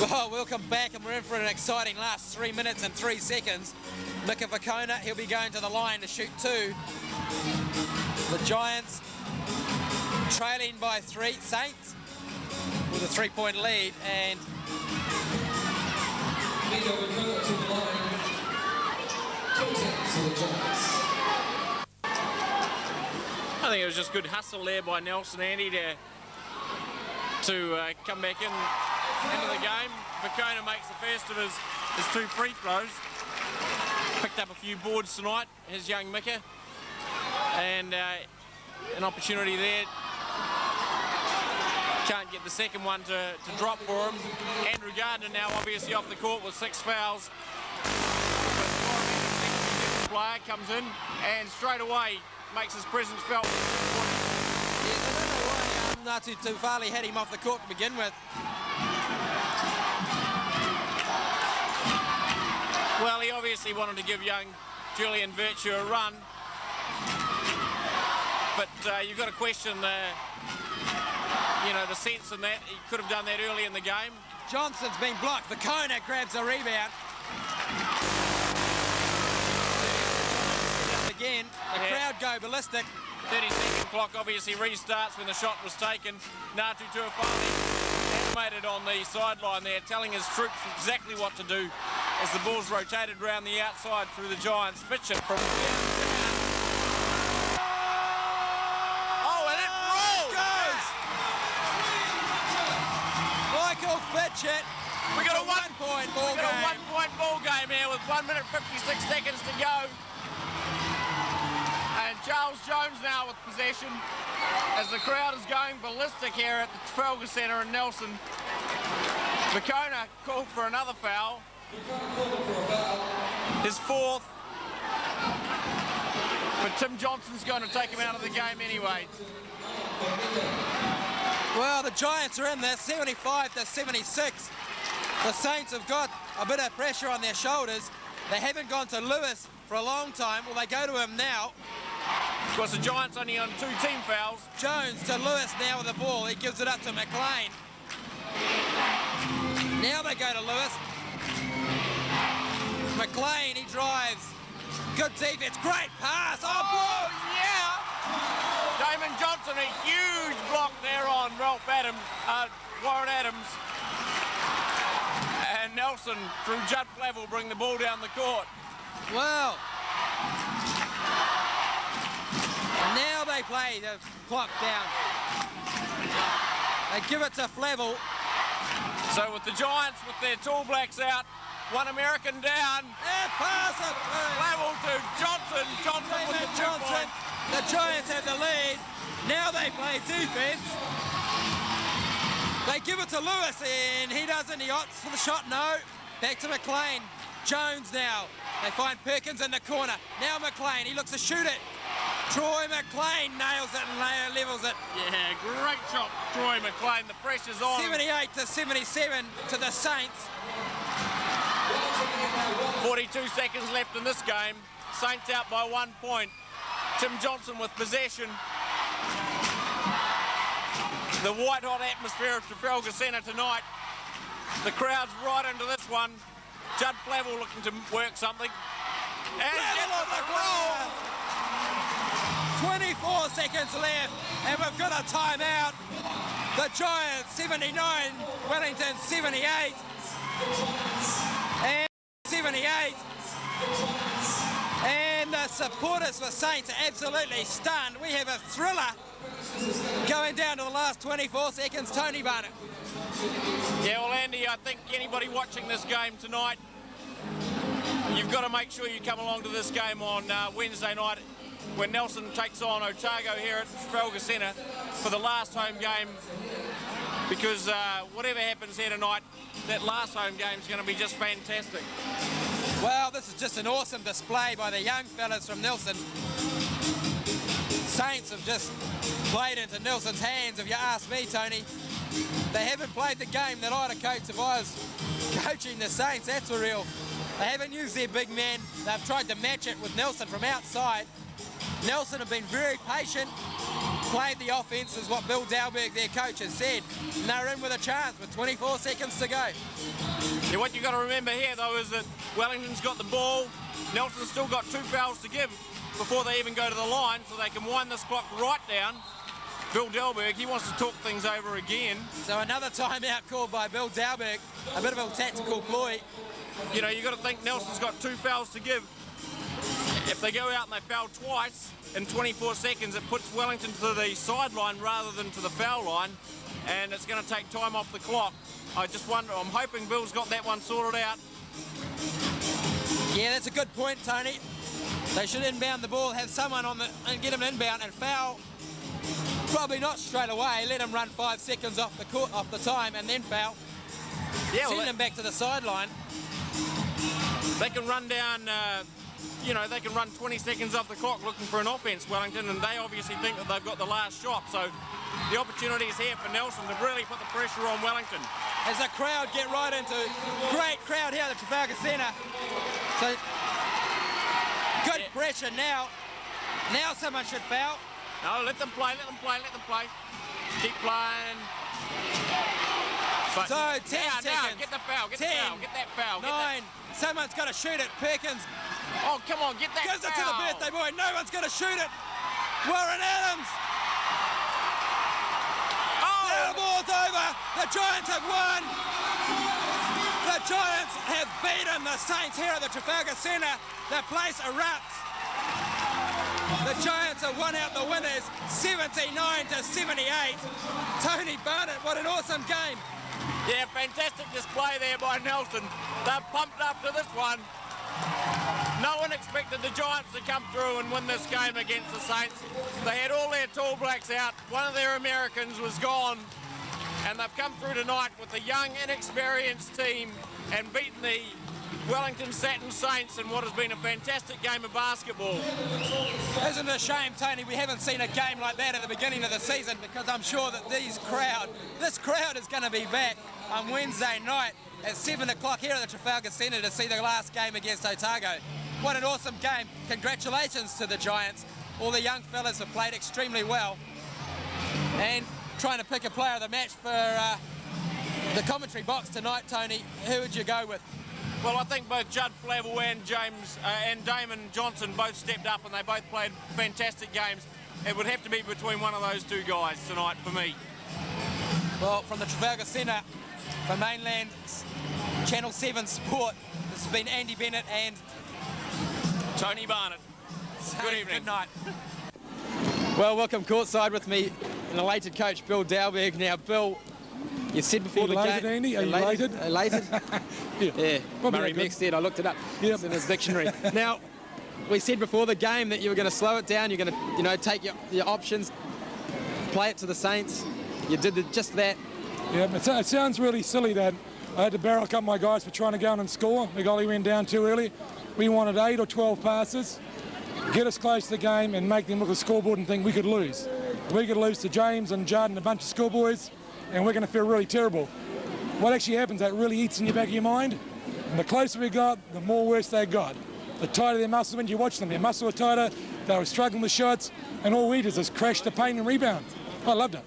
Well, welcome back, and we're in for an exciting last 3 minutes and 3 seconds. Mika Vakona, he'll be going to the line to shoot 2. The Giants trailing by 3. Saints with a 3-point lead, and I think it was just good hustle there by Nelson, Andy, to come back into the game. Vakona makes the first of his 2 free throws. Picked up a few boards tonight, his young Mika, and an opportunity there. Can't get the second one to drop for him. Andrew Gardner now obviously off the court with 6 fouls. The player comes in and straight away makes his presence felt. Yes, I don't know why Natu Tufali had him off the court to begin with. Well, he obviously wanted to give young Julian Virtue a run. But you've got to question the sense in that. He could have done that early in the game. Johnson's been blocked. Vakona grabs the rebound. Again, the crowd go ballistic. 30-second clock obviously restarts when the shot was taken. Natu Tuafali animated on the sideline there, telling his troops exactly what to do as the ball's rotated around the outside through the Giants. Fitchett from Fitchett. We got a 1-point ball game. A 1-point ball game here with 1 minute 56 seconds to go. And Charles Jones now with possession as the crowd is going ballistic here at the Trafalgar Centre in Nelson. Vakona called for another foul. His 4th. But Tim Johnson's going to take him out of the game anyway. Well, the Giants are in there, 75-76. The Saints have got a bit of pressure on their shoulders. They haven't gone to Lewis for a long time. Well, they go to him now. Of course, the Giants only on 2 team fouls. Jones to Lewis now with the ball. He gives it up to McLean. Now they go to Lewis. McLean, he drives. Good defense, great pass. Oh, yeah! Damon Johnson, a huge block there on Warren Adams. And Nelson, through Judd Flavel, bring the ball down the court. Well. Now they they play the clock down. They give it to Flavel. So with the Giants, with their Tall Blacks out, one American down. And pass it. Flavel to Johnson. Johnson with the 2 Johnson. point. The Giants have the lead. Now they play defense. They give it to Lewis, and he doesn't. He opts for the shot. No. Back to McLean. Jones now. They find Perkins in the corner. Now McLean. He looks to shoot it. Troy McLean nails it and levels it. Yeah, great shot, Troy McLean. The pressure's on. 78 to 77 to the Saints. 42 seconds left in this game. Saints out by 1 point. Tim Johnson with possession. The white-hot atmosphere of Trafalgar Centre tonight. The crowd's right into this one. Judd Flavel looking to work something. And gets on the roll. 24 seconds left, and we've got a timeout. The Giants 79, Wellington 78, and 78. And the supporters for Saints are absolutely stunned. We have a thriller going down to the last 24 seconds. Tony Barnett. Yeah, well, Andy, I think anybody watching this game tonight, you've got to make sure you come along to this game on Wednesday night when Nelson takes on Otago here at Trafalgar Centre for the last home game, because whatever happens here tonight, that last home game is going to be just fantastic. Well, this is just an awesome display by the young fellas from Nelson. Saints have just played into Nelson's hands, if you ask me, Tony. They haven't played the game that I'd have coached if I was coaching the Saints, that's for real. They haven't used their big men. They've tried to match it with Nelson from outside. Nelson have been very patient, played the offence, is what Bill Dalberg, their coach, has said. And they're in with a chance with 24 seconds to go. Yeah, what you've got to remember here, though, is that Wellington's got the ball. Nelson's still got 2 fouls to give before they even go to the line, so they can wind this clock right down. Bill Dalberg, he wants to talk things over again. So another timeout called by Bill Dalberg, a bit of a tactical ploy. You know, you've got to think Nelson's got 2 fouls to give. If they go out and they foul twice in 24 seconds, it puts Wellington to the sideline rather than to the foul line, and it's going to take time off the clock. I just wonder, I'm hoping Bill's got that one sorted out. Yeah, that's a good point, Tony. They should inbound the ball, have someone on the, and get him inbound and foul. Probably not straight away. Let him run 5 seconds off the court, off the time, and then foul. Yeah, send him back to the sideline. They can run down. You know, they can run 20 seconds off the clock looking for an offence, Wellington, and they obviously think that they've got the last shot. So the opportunity is here for Nelson to really put the pressure on Wellington. As the crowd get right into, great crowd here at the Trafalgar Centre. So good pressure now. Now someone should foul. No, let them play, let them play, let them play. Keep playing. But so 10 seconds. Now, get the foul, get 10, the foul, get that foul. 9, someone's got to shoot it. Perkins. Oh, come on, get that Gives foul. it to the birthday boy. No one's going to shoot it. Warren Adams. Oh! The ball's over. The Giants have won. The Giants have beaten the Saints here at the Trafalgar Centre. The place erupts. The Giants have won out the winners, 79 to 78. Tony Barnett, what an awesome game. Yeah, fantastic display there by Nelson. They're pumped up to this one. No one expected the Giants to come through and win this game against the Saints. They had all their Tall Blacks out. One of their Americans was gone. And they've come through tonight with a young, inexperienced team and beaten the Wellington Satin Saints in what has been a fantastic game of basketball. Isn't it a shame, Tony, we haven't seen a game like that at the beginning of the season, because I'm sure that this crowd is going to be back on Wednesday night at 7 o'clock here at the Trafalgar Centre to see the last game against Otago. What an awesome game. Congratulations to the Giants. All the young fellas have played extremely well. And trying to pick a player of the match for the commentary box tonight, Tony, who would you go with? Well, I think both Judd Flavel and Damon Johnson both stepped up and they both played fantastic games. It would have to be between one of those two guys tonight for me. Well, from the Trafalgar Centre, for Mainland Channel 7 Sport, this has been Andy Bennett and Tony Barnett. Good evening. Good night. Well, welcome courtside with me, an elated coach, Bill Dalberg. Now, Bill, you said before the elated, game... Andy? Are you elated? Elated? Yeah. Murray Meek said, I looked it up. Yep. It's in his dictionary. Now, we said before the game that you were going to slow it down, you're going to, you know, take your options, play it to the Saints. You did just that. Yeah, it sounds really silly that I had to barrel up my guys for trying to go on and score. The goalie went down too early. We wanted 8 or 12 passes, get us close to the game and make them look at the scoreboard and think we could lose. We could lose to James and Judd and a bunch of schoolboys, and we're going to feel really terrible. What actually happens, that really eats in the back of your mind, and the closer we got, the more worse they got. The tighter their muscles, when you watch them, their muscles were tighter, they were struggling with shots, and all we did is crash the paint and rebound. I loved it.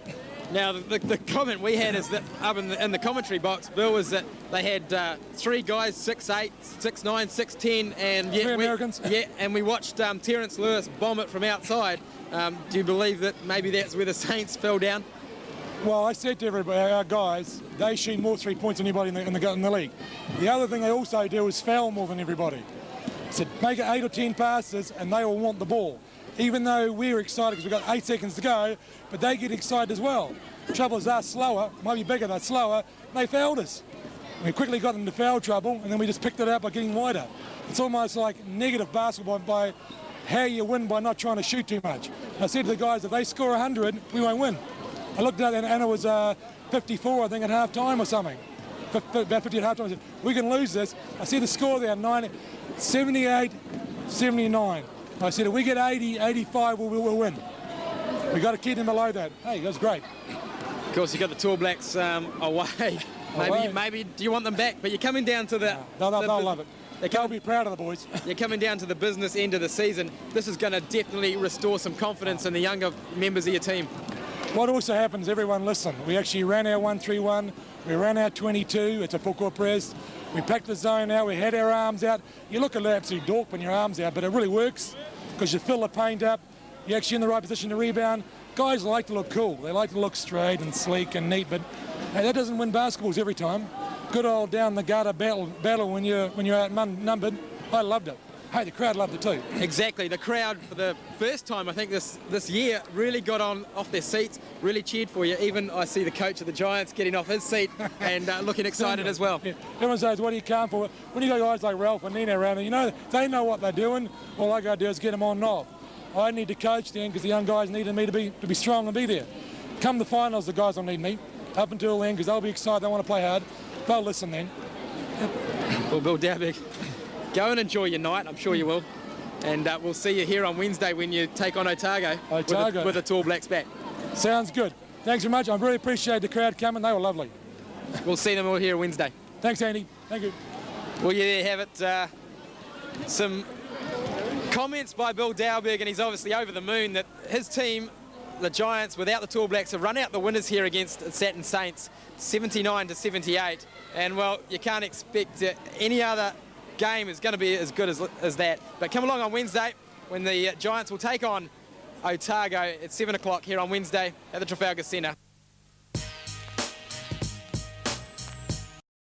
Now, the comment we had is that up in the commentary box, Bill, was that they had 3 guys, 6'8", 6'9", 6'10", and Three Americans. Yeah, and we watched Terence Lewis bomb it from outside. Do you believe that maybe that's where the Saints fell down? Well, I said to everybody, our guys, they shoot more 3 points than anybody in the league. The other thing they also do is foul more than everybody. So make it 8 or 10 passes, and they all want the ball. Even though we're excited because we've got 8 seconds to go, but they get excited as well. The trouble is they're slower, might be bigger, they're slower, and they fouled us. We quickly got them into foul trouble, and then we just picked it up by getting wider. It's almost like negative basketball by how you win by not trying to shoot too much. I said to the guys, if they score 100, we won't win. I looked at it and it was 54, I think, at half-time or something. About 50 at half-time. I said, we can lose this. I see the score there, 78, 79. I said, if we get 80, 85, we'll win. We've got to keep them below that. Hey, that's great. Of course, you got the Tall Blacks away. Maybe do you want them back? But you're coming down to the... They'll love it. They'll be proud of the boys. You're coming down to the business end of the season. This is going to definitely restore some confidence in the younger members of your team. What also happens, everyone listen, we actually ran our 1-3-1, we ran our 22, it's a full court press, we packed the zone out, we had our arms out. You look an absolute dork when your arms out, but it really works because you fill the paint up, you're actually in the right position to rebound. Guys like to look cool, they like to look straight and sleek and neat, but hey, that doesn't win basketballs every time. Good old down the gutter battle when you're outnumbered. I loved it. Hey, the crowd loved it too. Exactly. The crowd, for the first time, I think, this year, really got off their seats, really cheered for you. Even I see the coach of the Giants getting off his seat and looking excited as well. Yeah. Everyone says, what do you come for? When you got guys like Ralph and Nina around, you know, they know what they're doing. All I got to do is get them on and off. I need to coach then because the young guys needed me to be strong and be there. Come the finals, the guys don't need me. Up until then, because they'll be excited, they want to play hard. They'll listen then. Well, Bill Dalberg, go and enjoy your night. I'm sure you will. And we'll see you here on Wednesday when you take on Otago. With the Tall Blacks back. Sounds good. Thanks very much. I really appreciate the crowd coming. They were lovely. We'll see them all here Wednesday. Thanks, Andy. Thank you. Well, you there have it. Some comments by Bill Dalberg, and he's obviously over the moon that his team, the Giants, without the Tall Blacks, have run out the winners here against Saturn Saints, 79-78. And, well, you can't expect any other game is going to be as good as that. But come along on Wednesday when the Giants will take on Otago at 7 o'clock here on Wednesday at the Trafalgar Centre.